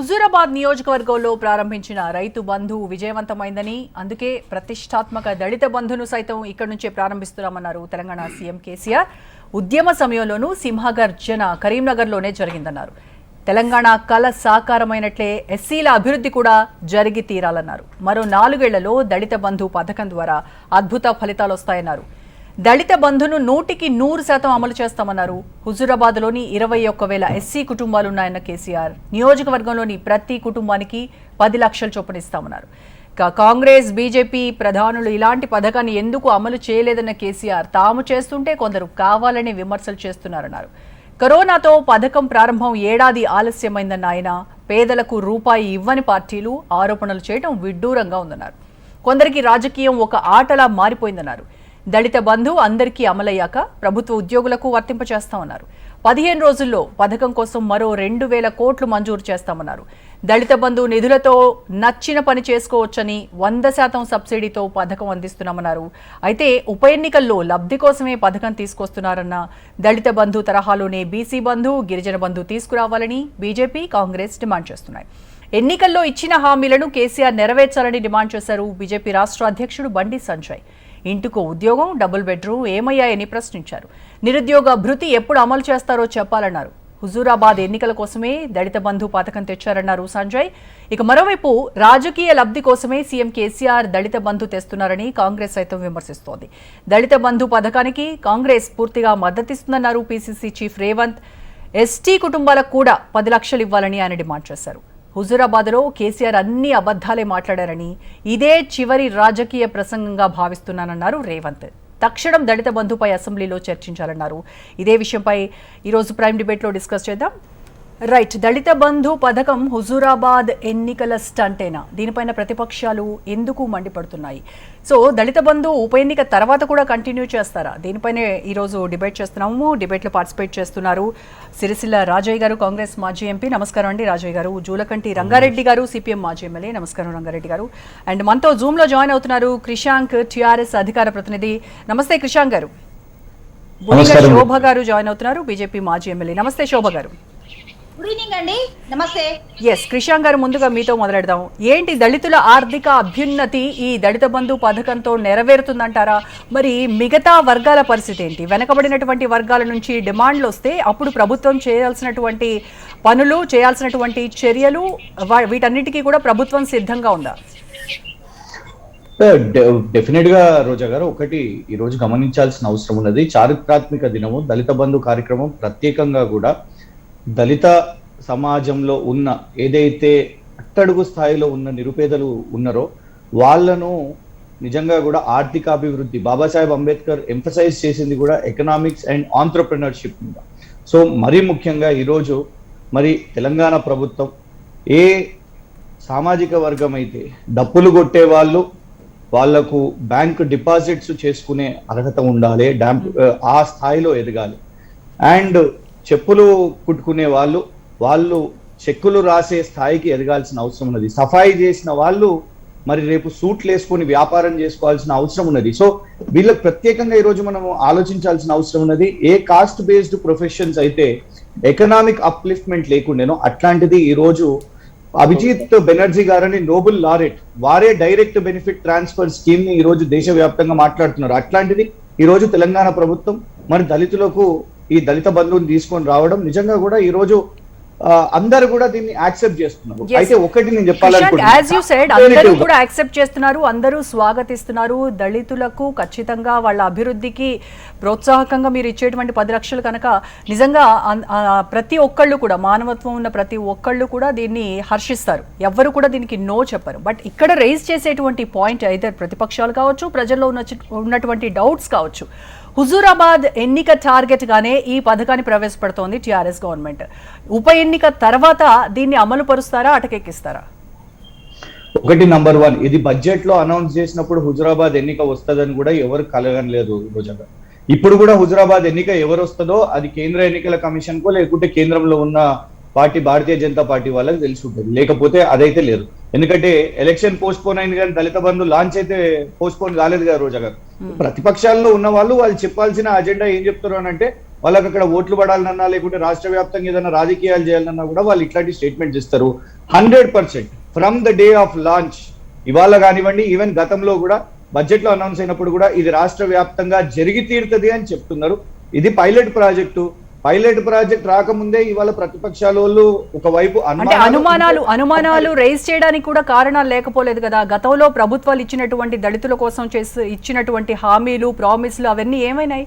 హుజూరాబాద్ నియోజకవర్గంలో ప్రారంభించిన రైతు బంధు విజయవంతమైందని, అందుకే ప్రతిష్టాత్మక దళిత బంధును సైతం ఇక్కడి నుంచే ప్రారంభిస్తున్నామన్నారు తెలంగాణ సీఎం కేసీఆర్. ఉద్యమ సమయంలోనూ సింహగర్జన కరీంనగర్లోనే జరిగిందన్నారు. తెలంగాణ కల సాకారమైనట్లే ఎస్సీల అభివృద్ధి కూడా జరిగి తీరాలన్నారు. మరో 4 ఏళ్లలో దళిత బంధు పథకం ద్వారా అద్భుత ఫలితాలు వస్తాయన్నారు. దళిత బంధును 100% అమలు చేస్తామన్నారు. హుజూరాబాద్లోని 21,000 ఎస్సీ కుటుంబాలున్నాయన్న కేసీఆర్. నియోజకవర్గంలోని ప్రతి కుటుంబానికి 10 లక్షల చొప్పున ఇస్తామన్నారు. కాంగ్రెస్, బీజేపీ ప్రధానులు ఇలాంటి పథకాన్ని ఎందుకు అమలు చేయలేదన్న కేసీఆర్ తాము చేస్తుంటే కొందరు కావాలని విమర్శలు చేస్తున్నారన్నారు. కరోనాతో పథకం ప్రారంభం ఏడాది ఆలస్యమైందన్న ఆయన, పేదలకు రూపాయి ఇవ్వని పార్టీలు ఆరోపణలు చేయడం విడ్డూరంగా ఉందన్నారు. కొందరికి రాజకీయం ఒక ఆటలా మారిపోయిందన్నారు. దళిత బంధు అందరికీ అమలయ్యాక ప్రభుత్వ ఉద్యోగులకు వర్తింపచేస్తామన్నారు. 15 రోజుల్లో పథకం కోసం మరో 2,000 కోట్లు మంజూరు చేస్తామన్నారు. దళిత బంధు నిధులతో నచ్చిన పని చేసుకోవచ్చని 100% సబ్సిడీతో పథకం అందిస్తున్నామన్నారు. అయితే ఉప ఎన్నికల్లో లబ్ధి కోసమే పథకం తీసుకొస్తున్నారన్న, దళిత బంధు తరహాలోనే బీసీ బంధు, గిరిజన బంధు తీసుకురావాలని బీజేపీ, కాంగ్రెస్ డిమాండ్ చేస్తున్నాయి. ఎన్నికల్లో ఇచ్చిన హామీలను కేసీఆర్ నెరవేర్చాలని డిమాండ్ చేశారు బీజేపీ రాష్ట్ర అధ్యక్షుడు బండి సంజయ్. ఇంటికో ఉద్యోగం, డబుల్ బెడ్రూమ్ ఏమయ్యాయని ప్రశ్నించారు. నిరుద్యోగ భృతి ఎప్పుడు అమలు చేస్తారో చెప్పాలన్నారు. హుజూరాబాద్ ఎన్నికల కోసమే దళిత బంధు పథకం తెచ్చారన్నారు సంజయ్. ఇక మరోవైపు రాజకీయ లబ్ధి కోసమే సీఎం కేసీఆర్ దళిత బంధు తెస్తున్నారని కాంగ్రెస్ సైతం విమర్శిస్తోంది. దళిత బంధు పథకానికి కాంగ్రెస్ పూర్తిగా మద్దతిస్తుందన్నారు పీసీసీ చీఫ్ రేవంత్. ఎస్టీ కుటుంబాలకు కూడా 10 లక్షలు ఇవ్వాలని ఆయన డిమాండ్ చేశారు. హుజూరాబాద్లో కేసీఆర్ అన్ని అబద్ధాలే మాట్లాడారని, ఇదే చివరి రాజకీయ ప్రసంగంగా భావిస్తున్నానన్నారు రేవంత్. తక్షణం దళిత బంధుపై అసెంబ్లీలో చర్చించాలన్నారు. ఇదే విషయంపై ఈరోజు ప్రైమ్ డిబేట్లో డిస్కస్ చేద్దాం. రైట్, దళిత బంధు పథకం హుజూరాబాద్ ఎన్నికల స్టంటేనా? దీనిపైన ప్రతిపక్షాలు ఎందుకు మండిపడుతున్నాయి? సో దళిత బంధు ఉప ఎన్నిక తర్వాత కూడా కంటిన్యూ చేస్తారా? దీనిపైనే ఈరోజు డిబేట్ చేస్తున్నాము. డిబేట్లో పార్టిసిపేట్ చేస్తున్నారు సిరిసిల్ల రాజయ్య గారు, కాంగ్రెస్ మాజీ ఎంపీ. నమస్కారం అండి రాజయ్య గారు. జూలకంటి రంగారెడ్డి గారు, సిపిఎం మాజీ ఎమ్మెల్యే. నమస్కారం రంగారెడ్డి గారు. అండ్ మనతో జూమ్లో జాయిన్ అవుతున్నారు క్రిషాంక్, టీఆర్ఎస్ అధికార ప్రతినిధి. నమస్తే క్రిషాంక్ గారు. శోభ గారు జాయిన్ అవుతున్నారు, బీజేపీ మాజీ ఎమ్మెల్యే. నమస్తే శోభ గారు. గుడ్ ఈవినింగ్ అండి. నమస్తే. ఎస్ క్రిషాంక్ గారు, ముందుగా మీతో మొదలెడదాం. ఏంటి దళితుల ఆర్థిక అభ్యున్నతి ఈ దళిత బంధు పథకంతో నెరవేరుతుందంటారా? మరి మిగతా వర్గాల పరిస్థితి ఏంటి? వెనకబడినటువంటి వర్గాల నుంచి డిమాండ్లు వస్తే అప్పుడు ప్రభుత్వం చేయాల్సినటువంటి పనులు, చేయాల్సినటువంటి చర్యలు, వీటన్నిటికీ కూడా ప్రభుత్వం సిద్ధంగా ఉందా? డెఫినెట్ గా రోజా గారు, ఒకటి ఈ రోజు గమనించాల్సిన అవసరం ఉన్నది. చారిత్రాత్మక దినము దళిత బంధు కార్యక్రమం. ప్రత్యేకంగా కూడా దళిత సమాజంలో ఉన్న ఏదైతే అట్టడుగు స్థాయిలో ఉన్న నిరుపేదలు ఉన్నారో వాళ్ళను నిజంగా కూడా ఆర్థికాభివృద్ధి, బాబాసాహెబ్ అంబేద్కర్ ఎంఫసైజ్ చేసింది కూడా ఎకనామిక్స్ అండ్ ఆంట్రప్రెనర్షిప్ మీద. సో మరీ ముఖ్యంగా ఈరోజు మరి తెలంగాణ ప్రభుత్వం ఏ సామాజిక వర్గం అయితే డప్పులు కొట్టే వాళ్లకు బ్యాంక్ డిపాజిట్స్ చేసుకునే అర్హత ఉండాలి, ఆ స్థాయిలో ఎదగాలి. అండ్ చెప్పులు కుట్టుకునే వాళ్ళు చెక్కులు రాసే స్థాయికి ఎదగాల్సిన అవసరం ఉన్నది. సఫాయి చేసిన వాళ్ళు మరి రేపు సూట్లు వేసుకొని వ్యాపారం చేసుకోవాల్సిన అవసరం ఉన్నది. సో వీళ్ళకి ప్రత్యేకంగా ఈరోజు మనం ఆలోచించాల్సిన అవసరం ఉన్నది. ఏ కాస్ట్ బేస్డ్ ప్రొఫెషన్స్ అయితే ఎకనామిక్ అప్లిఫ్ట్మెంట్ లేకుండానో అట్లాంటిది ఈరోజు అభిజిత్ బెనర్జీ గారని నోబెల్ లారెట్, వారే డైరెక్ట్ బెనిఫిట్ ట్రాన్స్ఫర్ స్కీమ్ ని ఈరోజు దేశవ్యాప్తంగా మాట్లాడుతున్నారు. అట్లాంటిది ఈరోజు తెలంగాణ ప్రభుత్వం మరి దళితులకు ఈ దళిత బంధువుని తీసుకొని రావడం నిజంగా కూడా ఈ రోజు అందరూ కూడా దీన్ని యాక్సెప్ట్ చేస్తున్నారు. అయితే ఒకటి నేను చెప్పాలనుకుంటున్నాను, కూడా యాక్సెప్ట్ చేస్తున్నారు, అందరూ స్వాగతిస్తున్నారు. దళితులకు ఖచ్చితంగా వాళ్ళ అభివృద్ధికి ప్రోత్సాహకంగా మీరు ఇచ్చేటువంటి 10 లక్షలు కనుక నిజంగా ప్రతి ఒక్కళ్ళు కూడా, మానవత్వం ఉన్న ప్రతి ఒక్కళ్ళు కూడా దీన్ని హర్షిస్తారు. ఎవ్వరు కూడా దీనికి నో చెప్పరు. బట్ ఇక్కడ రైజ్ చేసేటువంటి పాయింట్ అయితే ప్రతిపక్షాలు కావచ్చు, ప్రజల్లో ఉన్నటువంటి డౌట్స్ కావచ్చు. హుజూరాబాద్ ఎన్నిక టార్గెట్ గానే ఈ పథకాన్ని ప్రవేశపెడుతోంది టీఆర్ఎస్ గవర్నమెంట్. ఉప ఎన్నిక తర్వాత దీన్ని అమలు పరుస్తారా, అటకెక్కిస్తారా? ఒకటి నంబర్ 1, ఇది బడ్జెట్ లో అనౌన్స్ చేసినప్పుడు హుజూరాబాద్ ఎన్నిక వస్తుందని కూడా ఎవరు కలగనలేదు రోజంగా. ఇప్పుడు కూడా హుజూరాబాద్ ఎన్నిక ఎవరు వస్తుందో అది కేంద్ర ఎన్నికల కమిషన్ కో లేకుంటే కేంద్రంలో ఉన్న పార్టీ భారతీయ జనతా పార్టీ వాళ్ళకి తెలిసి ఉంటుంది. లేకపోతే అదైతే లేదు. ఎందుకంటే ఎలక్షన్ పోస్ట్ పోన్ అయింది కానీ దళిత బంధు లాంచ్ అయితే పోస్ట్ పోన్ కాలేదు కదా రోజా గారు. ప్రతిపక్షాల్లో ఉన్న వాళ్ళు చెప్పాల్సిన అజెండా ఏం చెప్తారు అని అంటే వాళ్ళకి అక్కడ ఓట్లు పడాలన్నా లేకుంటే రాష్ట్ర వ్యాప్తంగా ఏదైనా రాజకీయాలు చేయాలన్నా కూడా వాళ్ళు ఇట్లాంటి స్టేట్మెంట్ ఇస్తారు. 100% from the day of launch, ఇవాళ కానివ్వండి, ఈవెన్ గతంలో కూడా బడ్జెట్ లో అనౌన్స్ అయినప్పుడు కూడా ఇది రాష్ట్ర వ్యాప్తంగా జరిగి తీరుతుంది అని చెప్తున్నారు. ఇది పైలట్ ప్రాజెక్ట్ రాకముందే ఇవాళ ప్రతిపక్షాల వాళ్ళు ఒకవైపు అంటే అనుమానాలు రైజ్ చేయడానికి కూడా కారణాలు లేకపోలేదు కదా. గతంలో ప్రభుత్వాలు ఇచ్చినటువంటి దళితుల కోసం ఇచ్చినటువంటి హామీలు, ప్రామిస్లు అవన్నీ ఏమైనాయి?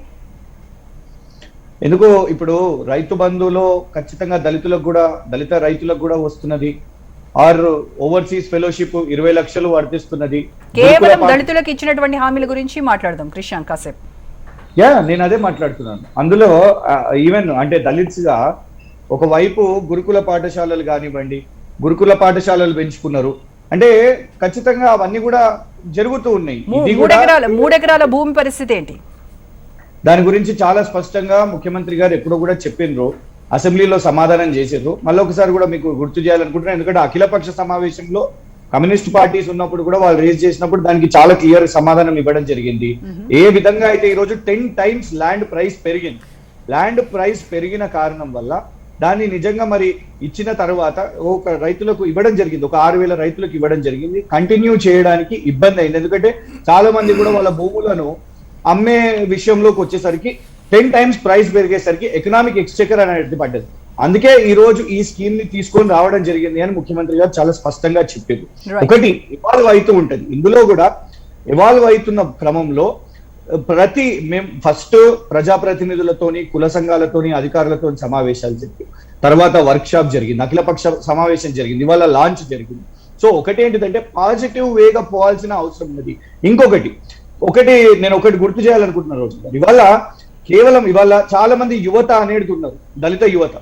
ఎందుకో ఇప్పుడు రైతు బంధులో ఖచ్చితంగా దళిత రైతులకు కూడా వస్తున్నది. ఆర్ ఓవర్సీస్ ఫెలోషిప్ 20 లక్షలు వర్తిస్తున్నది. కేవలం దళితులకు ఇచ్చినటువంటి హామీల గురించి మాట్లాడదాం క్రిషాంక్ కాసేపు. నేను అదే మాట్లాడుతున్నాను. అందులో ఈవెన్ అంటే దళిత్స్ గా ఒకవైపు గురుకుల పాఠశాలలు కానివ్వండి, గురుకుల పాఠశాలలు పెంచుకున్నారు. అంటే ఖచ్చితంగా అవన్నీ కూడా జరుగుతూ ఉన్నాయి. మూడెకరాల భూమి పరిస్థితి ఏంటి? దాని గురించి చాలా స్పష్టంగా ముఖ్యమంత్రి గారు ఎప్పుడో కూడా చెప్పిండ్రు, అసెంబ్లీలో సమాధానం చేసారు. మళ్ళీ ఒకసారి కూడా మీకు గుర్తు చేయాలనుకుంటున్నాను. ఎందుకంటే అఖిలపక్ష సమావేశంలో కమ్యూనిస్ట్ పార్టీస్ ఉన్నప్పుడు కూడా వాళ్ళు రేజ్ చేసినప్పుడు దానికి చాలా క్లియర్ సమాధానం ఇవ్వడం జరిగింది. ఏ విధంగా అయితే ఈ రోజు 10 times ల్యాండ్ ప్రైస్ పెరిగింది. ల్యాండ్ ప్రైస్ పెరిగిన కారణం వల్ల దాన్ని నిజంగా మరి ఇచ్చిన తర్వాత ఒక రైతులకు ఇవ్వడం జరిగింది, ఒక 6,000 రైతులకు ఇవ్వడం జరిగింది. కంటిన్యూ చేయడానికి ఇబ్బంది అయింది. ఎందుకంటే చాలా మంది కూడా వాళ్ళ భూములను అమ్మే విషయంలోకి వచ్చేసరికి 10 times ప్రైస్ పెరిగేసరికి ఎకనామిక్ ఎక్స్చెకర్ అనేది పడ్డది. అందుకే ఈ రోజు ఈ స్కీమ్ ని తీసుకొని రావడం జరిగింది అని ముఖ్యమంత్రి గారు చాలా స్పష్టంగా చెప్పారు. ఒకటి ఇవాల్వ్ అవుతూ ఉంటది. ఇందులో కూడా ఇవాల్వ్ అవుతున్న క్రమంలో మేము ఫస్ట్ ప్రజాప్రతినిధులతోని, కుల సంఘాలతోని, అధికారులతో సమావేశాలు జరిగాయి. తర్వాత వర్క్ షాప్ జరిగింది, అఖిలపక్ష సమావేశం జరిగింది, ఇవాళ లాంచ్ జరిగింది. సో ఒకటి ఏంటిదంటే పాజిటివ్ వేగా పోవాల్సిన అవసరం ఉన్నది. నేను ఒకటి గుర్తు చేయాలనుకుంటున్నాను రోజు గారు. ఇవాళ చాలా మంది యువత అనేది ఉన్నారు, దళిత యువత.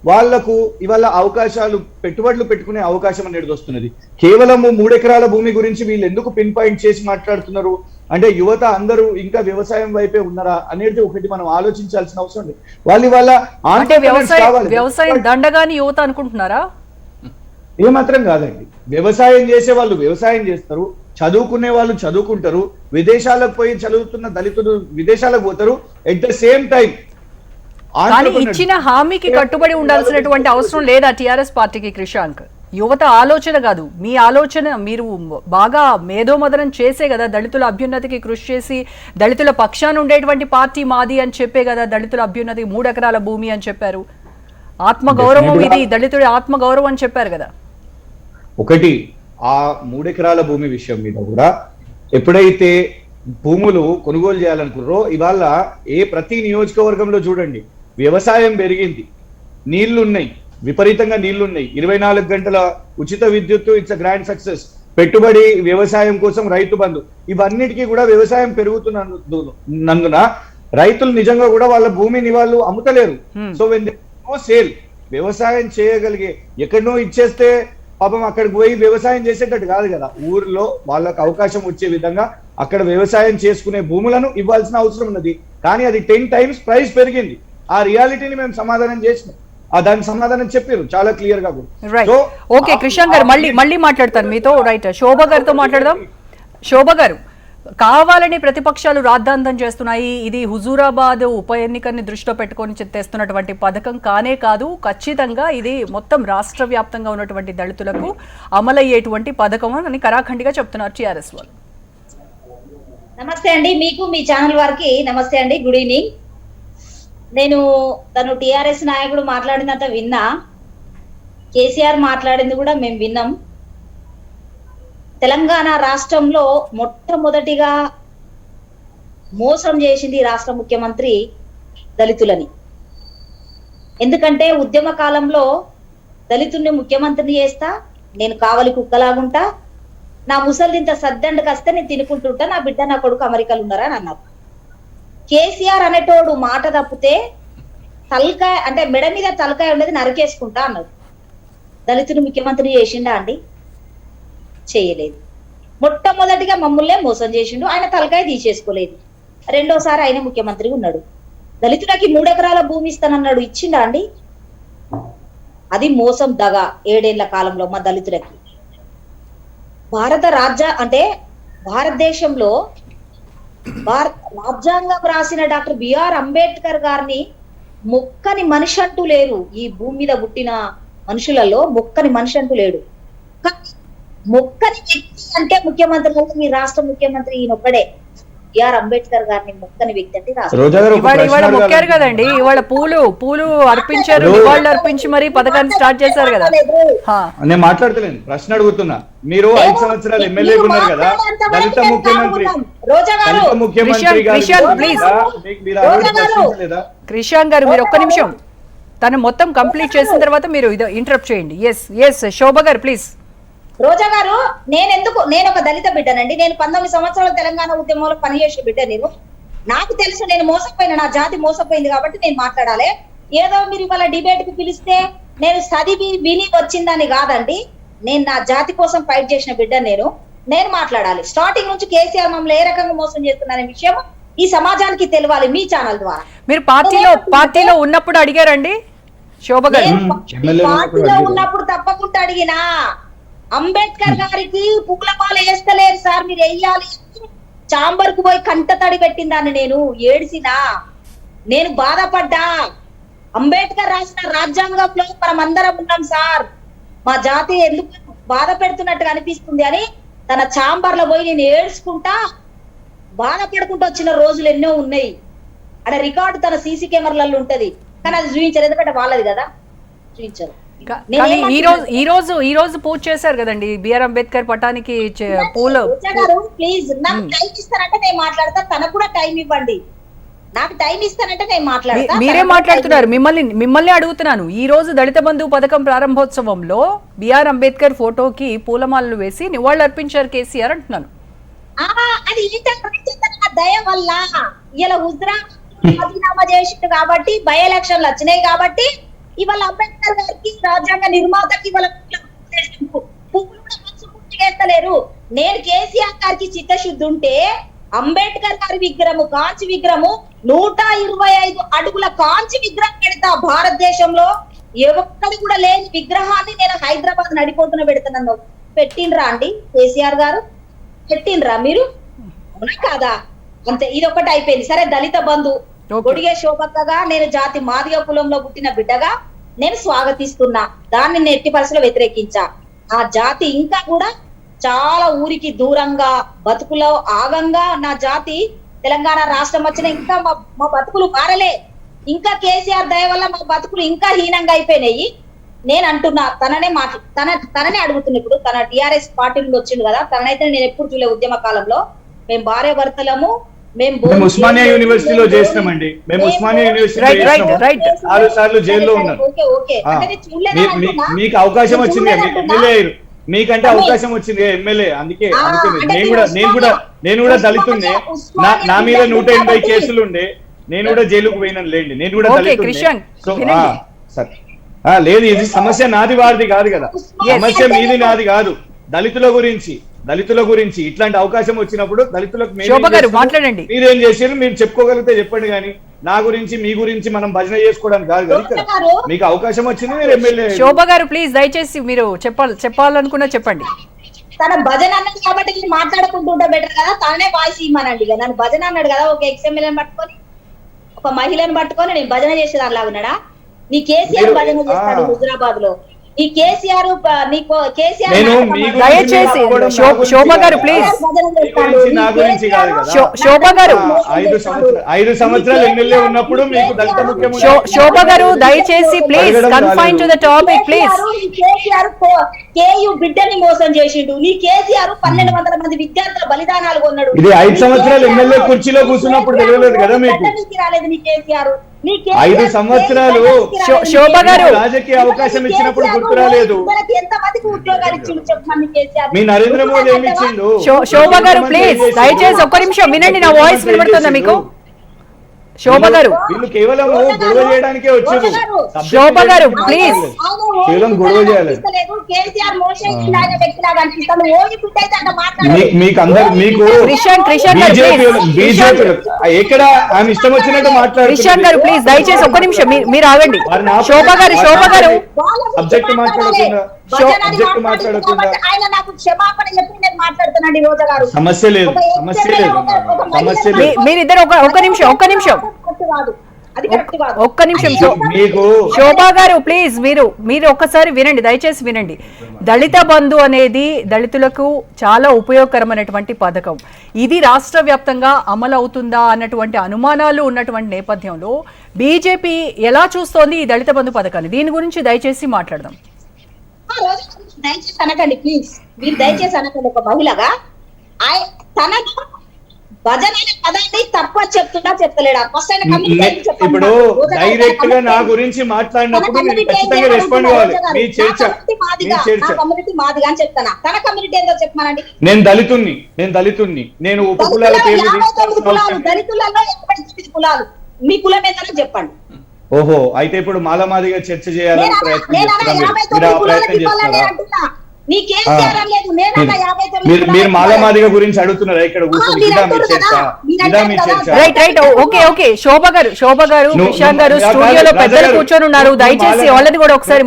వాళ్లకు ఇవాళ అవకాశాలు, పెట్టుబడులు పెట్టుకునే అవకాశం అనేది వస్తున్నది. కేవలం 3 ఎకరాల భూమి గురించి వీళ్ళు ఎందుకు పిన్ పాయింట్ చేసి మాట్లాడుతున్నారు అంటే యువత అందరూ ఇంకా వ్యవసాయం వైపే ఉన్నారా అనేది ఒకటి మనం ఆలోచించాల్సిన అవసరం ఉంది. వ్యవసాయం దండగాని యువత అనుకుంటున్నారా? ఏమాత్రం కాదండి. వ్యవసాయం చేసే వాళ్ళు వ్యవసాయం చేస్తారు, చదువుకునే వాళ్ళు చదువుకుంటారు, విదేశాలకు పోయి చదువుతున్న దళితులు విదేశాలకు పోతారు. ఎట్ ద సేమ్ టైం కానీ ఇచ్చిన హామీకి కట్టుబడి ఉండాల్సినటువంటి అవసరం లేదా టిఆర్ఎస్ పార్టీకి? క్రిషాంక్, యువత ఆలోచన కాదు, మీ ఆలోచన మీరు బాగా మేధోమదనం చేసే కదా దళితుల అభ్యున్నతికి కృషి చేసి దళితుల పక్షాన ఉండేటువంటి పార్టీ మాది అని చెప్పే కదా దళితుల అభ్యున్నతికి 3 ఎకరాల భూమి అని చెప్పారు. ఆత్మగౌరవం, ఇది దళితుడి ఆత్మగౌరవం అని చెప్పారు కదా. ఒకటి ఆ 3 ఎకరాల భూమి విషయం మీద కూడా ఎప్పుడైతే భూములు కొనుగోలు చేయాలనుకున్నారో ఇవాళ ప్రతి నియోజకవర్గంలో చూడండి వ్యవసాయం పెరిగింది, నీళ్లున్నాయి, విపరీతంగా నీళ్లున్నాయి, 24 గంటల ఉచిత విద్యుత్తు, ఇట్స్ అ గ్రాండ్ సక్సెస్. పెట్టుబడి వ్యవసాయం కోసం రైతు బంధు, ఇవన్నిటికీ కూడా వ్యవసాయం పెరుగుతున్నందున రైతులు నిజంగా కూడా వాళ్ళ భూమిని వాళ్ళు అమ్ముతలేరు. సో వెన్ నో సేల్, వ్యవసాయం చేయగలిగే ఎక్కడనో ఇచ్చేస్తే పాపం అక్కడికి పోయి వ్యవసాయం చేసేటట్టు కాదు కదా. ఊర్లో వాళ్ళకు అవకాశం వచ్చే విధంగా అక్కడ వ్యవసాయం చేసుకునే భూములను ఇవ్వాల్సిన అవసరం ఉన్నది. కానీ అది 10 times ప్రైస్ పెరిగింది. ఆ రియాలిటీని మేము సమాధానం చేసినాం, దానికి సమాధానం చెప్పారు చాలా క్లియర్ గా. ఓకే క్రిషాంక్ గారు, మళ్ళీ మాట్లాడతాను మీతో. రైట్, శోభ గారితో మాట్లాడదాం. శోభ గారు, కావాలని ప్రతిపక్షాలు రాద్ధాంతం చేస్తున్నాయి, ఇది హుజూరాబాద్ ఉప ఎన్నికని దృష్టిలో పెట్టుకొని తెస్తున్నటువంటి పథకం కానే కాదు, ఖచ్చితంగా ఇది మొత్తం రాష్ట్ర వ్యాప్తంగా ఉన్నటువంటి దళితులకు అమలయ్యేటువంటి పథకం అని కరాఖండిగా చెప్తున్నారు టిఆర్ఎస్ వాళ్ళు. నమస్తే అండి, మీకు మీ ఛానల్ వారికి నమస్తే అండి, గుడ్ ఈవినింగ్. నేను తను టిఆర్ఎస్ నాయకుడు మాట్లాడినంత విన్నా, కేసీఆర్ మాట్లాడింది కూడా మేము విన్నాం. తెలంగాణ రాష్ట్రంలో మొట్టమొదటిగా మోసం చేసింది రాష్ట్ర ముఖ్యమంత్రి దళితులని. ఎందుకంటే ఉద్యమ కాలంలో దళితుల్ని ముఖ్యమంత్రిని చేస్తా, నేను కావలి కుక్కలాగుంటా, నా ముసలింత సద్దండకు వస్తే నేను తినుకుంటుంటా, నా బిడ్డ నా కొడుకు అమెరికాలు ఉన్నారా అని అన్నారు. కేసీఆర్ అనేటోడు మాట తప్పితే తలకాయ అంటే మెడ మీద తలకాయ ఉండేది నరికేసుకుంటా అన్నాడు. దళితుని ముఖ్యమంత్రి చేసిండా అండి? చేయలేదు. మొట్టమొదటిగా మమ్మల్నే మోసం చేసిండు, ఆయన తలకాయ తీసేసుకోలేదు. రెండోసారి ఆయన ముఖ్యమంత్రిగా ఉన్నాడు. దళితులకి 3 ఎకరాల భూమి ఇస్తానన్నాడు, ఇచ్చిండా అండి? అది మోసం, దగ. 7 ఏళ్ల కాలంలో మా దళితులకి భారతదేశంలో రాజ్యాంగం రాసిన డాక్టర్ బిఆర్ అంబేద్కర్ గారిని మొక్కని మనిషి అంటూ లేరు. ఈ భూమి మీద పుట్టిన మనుషులలో మొక్కని మనిషి అంటూ లేడు. కానీ మొక్కని వ్యక్తి అంటే ముఖ్యమంత్రి, మీ రాష్ట్ర ముఖ్యమంత్రి ఈయనొక్కడే. బిఆర్ అంబేద్కర్ గారిని మొక్కని వ్యక్తి అంటే రోజా గారు ఒక ప్రశ్న ఇవాళ మొక్కారు అడగాలి. కదండి, ఇవాళ పూలు అర్పించారు, నివాళులు అర్పించి మరి పథకాన్ని స్టార్ట్ చేశారు కదా. హా. నేను మాట్లాడతలేను, ప్రశ్న అడుగుతున్నా. మీరు 5 సంవత్సరాలు ఎమ్మెల్యే ఉన్నారు కదా, దళిత ముఖ్యమంత్రి, రోజా గారు, దళిత ముఖ్యమంత్రి గారు క్రిషాంక్, please. మీరు ఆ రోజు ప్రశ్నించలేదా? క్రిషాంక్ గారు మీరు ఒక్క నిమిషం, తను మొత్తం కంప్లీట్ చేసిన తర్వాత మీరు ఇది ఇంటరప్ట్ చేయండి. ఎస్ శోభ గారు ప్లీజ్. రోజా గారు, నేను ఒక దళిత బిడ్డనండి. నేను 19 సంవత్సరాల తెలంగాణ ఉద్యమంలో పనిచేసిన బిడ్డ. నాకు తెలుసు నేను మోసపోయిన, నా జాతి మోసపోయింది కాబట్టి నేను మాట్లాడాలి. ఏదో మీరు ఇవాళ డిబేట్ కి పిలిస్తే నేను చదివి విని వచ్చిందని కాదండి. నేను నా జాతి కోసం ఫైట్ చేసిన బిడ్డ. నేను మాట్లాడాలి. స్టార్టింగ్ నుంచి కేసీఆర్ మమ్మల్ని ఏ రకంగా మోసం చేస్తున్నారనే విషయం ఈ సమాజానికి తెలియాలి మీ ఛానల్ ద్వారా. మీరు పార్టీలో ఉన్నప్పుడు అడిగారండి శోభ గారు? పార్టీలో ఉన్నప్పుడు తప్పకుండా అడిగినా. అంబేద్కర్ గారికి పూలమాల వేస్తలేరు సార్, మీరు వెయ్యాలి. చాంబర్ కు పోయి కంట తడి పెట్టిందాన్ని నేను ఏడిసినా, నేను బాధపడ్డా. అంబేద్కర్ రాసిన రాజ్యాంగంలో మనం అందరం ఉన్నాం సార్, మా జాతి ఎందుకు బాధ పెడుతున్నట్టుగా అనిపిస్తుంది అని తన చాంబర్ లో పోయి నేను ఏడ్చుకుంటా బాధపడుకుంటూ వచ్చిన రోజులు ఎన్నో ఉన్నాయి. అక్కడ రికార్డు తన సీసీ కెమెరాలలో ఉంటది, కానీ అది చూపించారు. ఎందుకంటే వాళ్ళది కదా, చూపించారు. ఈ రోజు పూజ చేశారు కదండి బిఆర్ అంబేద్కర్ పటానికి పూలు. ప్లీజ్ నాకు టైం ఇస్తానంటే నేను మాట్లాడతా, తనకు కూడా టైం ఇవ్వండి. నాకు టైం ఇస్తానంటే నేను మాట్లాడతా. మీరే మాట్లాడుతున్నారు, మిమ్మల్ని అడుగుతున్నాను. ఈ రోజు దళిత బంధు పథకం ప్రారంభోత్సవంలో బిఆర్ అంబేద్కర్ ఫోటోకి పూలమాలలు వేసి నివాళులు అర్పించారు కేసీఆర్ అంటున్నాను. అది దయ వల్ల ఇలా హుజరా రాజీనామా చేసిండు కాబట్టి, బై ఎలక్షన్లు వచ్చినాయి కాబట్టి ఇవాళ అంబేద్కర్ గారికి రాజ్యాంగ నిర్మాతకి చేస్తలేరు. నేను కేసీఆర్ గారికి చిత్తశుద్ధి ఉంటే అంబేద్కర్ గారి విగ్రహము, కాంచి విగ్రహము 125 అడుగుల కాంచి విగ్రహం పెడతా. భారతదేశంలో ఎక్కడి కూడా లేని విగ్రహాన్ని నేను హైదరాబాద్ నడిపోతున్న పెడుతున్నాను. పెట్టిండ్రా అండి కేసీఆర్ గారు? పెట్టిండ్రా మీరు? అవునా కాదా? అంతే, ఇది ఒకటి అయిపోయింది. సరే, దళిత బంధు గొడిగే శోభక్కగా నేను జాతి మాదిగ కులంలో పుట్టిన బిడ్డగా నేను స్వాగతిస్తున్నా. దాన్ని నేను ఎట్టి పరిస్థితిలో వ్యతిరేకించా. ఆ జాతి ఇంకా కూడా చాలా ఊరికి దూరంగా బతుకులో ఆగంగా నా జాతి తెలంగాణ రాష్ట్రం వచ్చిన ఇంకా మా బతుకులు మారలే. ఇంకా కేసీఆర్ దయ వల్ల మా బతుకులు ఇంకా హీనంగా అయిపోయినాయి. నేను అంటున్నా, తననే అడుగుతున్నా. ఇప్పుడు తన టిఆర్ఎస్ పార్టీ నుండి వచ్చిండు కదా, తనైతే నేను ఎప్పుడు చూడలే. ఉద్యమ కాలంలో మేము భార్య భర్తలము, మేము ఉస్మానియా యూనివర్సిటీలో చేసినామండి. మేము ఉస్మానియా యూనివర్సిటీలో 6 సార్లు జైల్లో ఉన్నాం. మీకు అవకాశం వచ్చింది, ఎమ్మెల్యే అయ్యారు. మీకంటే అవకాశం వచ్చింది ఎమ్మెల్యే. అందుకే నేను కూడా దళితున్నే. నా మీద 180 కేసులు ఉండే, నేను కూడా జైలుకు పోయినాను లేండి. నేను కూడా దళితున్నే. లేదు, ఇది సమస్య నాది వారిది కాదు కదా, సమస్య మీది నాది కాదు. దళితుల గురించి ఇట్లాంటి అవకాశం వచ్చినప్పుడు దళితులకు మాట్లాడండి. మీరేం చేశారు మీరు చెప్పుకోగలిగితే చెప్పండి, కానీ నా గురించి మీ గురించి మనం భజన చేసుకోవడానికి కాదు కదా. మీకు అవకాశం వచ్చింది, మీరు ఎమ్మెల్యే. శోభ గారు ప్లీజ్ దయచేసి మీరు చెప్పాలనుకున్నా చెప్పండి. తన భజన అన్నది కాబట్టి నేను మాట్లాడుకుంటుంటే బెటర్ కదా, తననే వాయిస్ ఇవ్వమనండి. నన్ను భజన అన్నాడు కదా, ఒక ఎక్స్ఎమ్మెల్యేని పట్టుకొని ఒక మహిళను పట్టుకొని నేను భజన చేసేదానిలా ఉన్నాడా? నీ కేసీఆర్ భజన చేస్తాడు హుజరాబాద్ లో. ఈ కేసీఆర్ దయచేసి శోభ గారు ప్లీజ్. శోభ గారు 5 సంవత్సరాలు ఎమ్మెల్యే ఉన్నప్పుడు మీకు దళిత ముఖ్యమంత్రి. శోభ గారు దయచేసి please confine to the topic please. KCR Ku బిడ్డని మోసం చేసిండు. నీ కేసీఆర్ 1200 మంది విద్యార్థుల బలిదానాలు కొన్నాడు. ఇది 5 సంవత్సరాలు ఎమ్మెల్యే కుర్చీలో కూర్చున్నప్పుడు తెలియలేదు కదా మీకు? రాలేదు నీ కేసీఆర్. 5 సంవత్సరాలు శోభ గారు రాజకీయ అవకాశం ఇచ్చినప్పుడు గుర్తు రాలేదు. ఎంతమందికి ఉద్యోగాలు ఇచ్చిండు చెప్పమని కేసీఆర్. మీ నరేంద్ర మోదీ ఏమి ఇచ్చిండు? శోభ గారు ప్లీజ్ దయచేసి ఒక్క నిమిషం వినండి. నా వాయిస్ వినబడుతుందా మీకు? శోభ గారు వీళ్ళు కేవలం గొడవ చేయడానికే వచ్చారు. శోభ గారు ప్లీజ్ కేవలం గొడవ చేయాలి. మీకు బీజేపీ ఎక్కడ ఆమె ఇష్టం వచ్చినట్టు మాట్లాడు. క్రిషాంక్ గారు ప్లీజ్ దయచేసి ఒక్క నిమిషం మీరు ఆగండి. శోభ గారు సబ్జెక్ట్ మాట్లాడకుండా ఆయన నాకు క్షమాపణ చెప్పి నేను మాట్లాడుతున్నాను. రోజా గారు సమస్య లేదు. మీరిద్దరు ఒక్క నిమిషం అది కరెక్ట్ కాదు. ఒక్క నిమిషం మీకు శోభా గారు ప్లీజ్ మీరు ఒక్కసారి వినండి, దయచేసి వినండి. దళిత బంధు అనేది దళితులకు చాలా ఉపయోగకరమైనటువంటి పథకం. ఇది రాష్ట్ర వ్యాప్తంగా అమలు అవుతుందా అన్నటువంటి అనుమానాలు ఉన్నటువంటి నేపథ్యంలో బీజేపీ ఎలా చూస్తోంది ఈ దళిత బంధు పథకాన్ని? దీని గురించి దయచేసి మాట్లాడదాం. దయచేసి అనకండి ప్లీజ్, మీరు దయచేసి అనకండి. ఒక మహిళగా తనను భజన అనే పదాన్ని తప్ప చెప్తున్నా చెప్తలేడా? ఫస్ట్ ఆయన కమ్యూనిటీ ఇప్పుడు డైరెక్ట్ గా నా గురించి మాట్లాడినప్పుడు నేను ఖచ్చితంగా రెస్పాండ్ కావాలి. మీ చర్చ కమ్యూనిటీ మాదిగా అని చెప్తానా? తన కమ్యూనిటీ ఏందో చెప్పమానండి. నేను దళితుణ్ణి నేను ఉపకులాల దళితులలో 89 కులాలు, మీ కులం ఏంటో చెప్పండి. ఓహో, అయితే ఇప్పుడు మాలమాదిగా చర్చ చేయాలని ప్రయత్నం చేస్తున్నారా? మీరు మాలమాదిగ గురించి అడుగుతున్నారా ఇక్కడ కూర్చొని? రైట్ రైట్ ఓకే శోభ గారు ప్రశాంత్ గారు స్టూడియోలో పెద్దలు కూర్చొని ఉన్నారు, దయచేసి వాళ్ళని కూడా ఒకసారి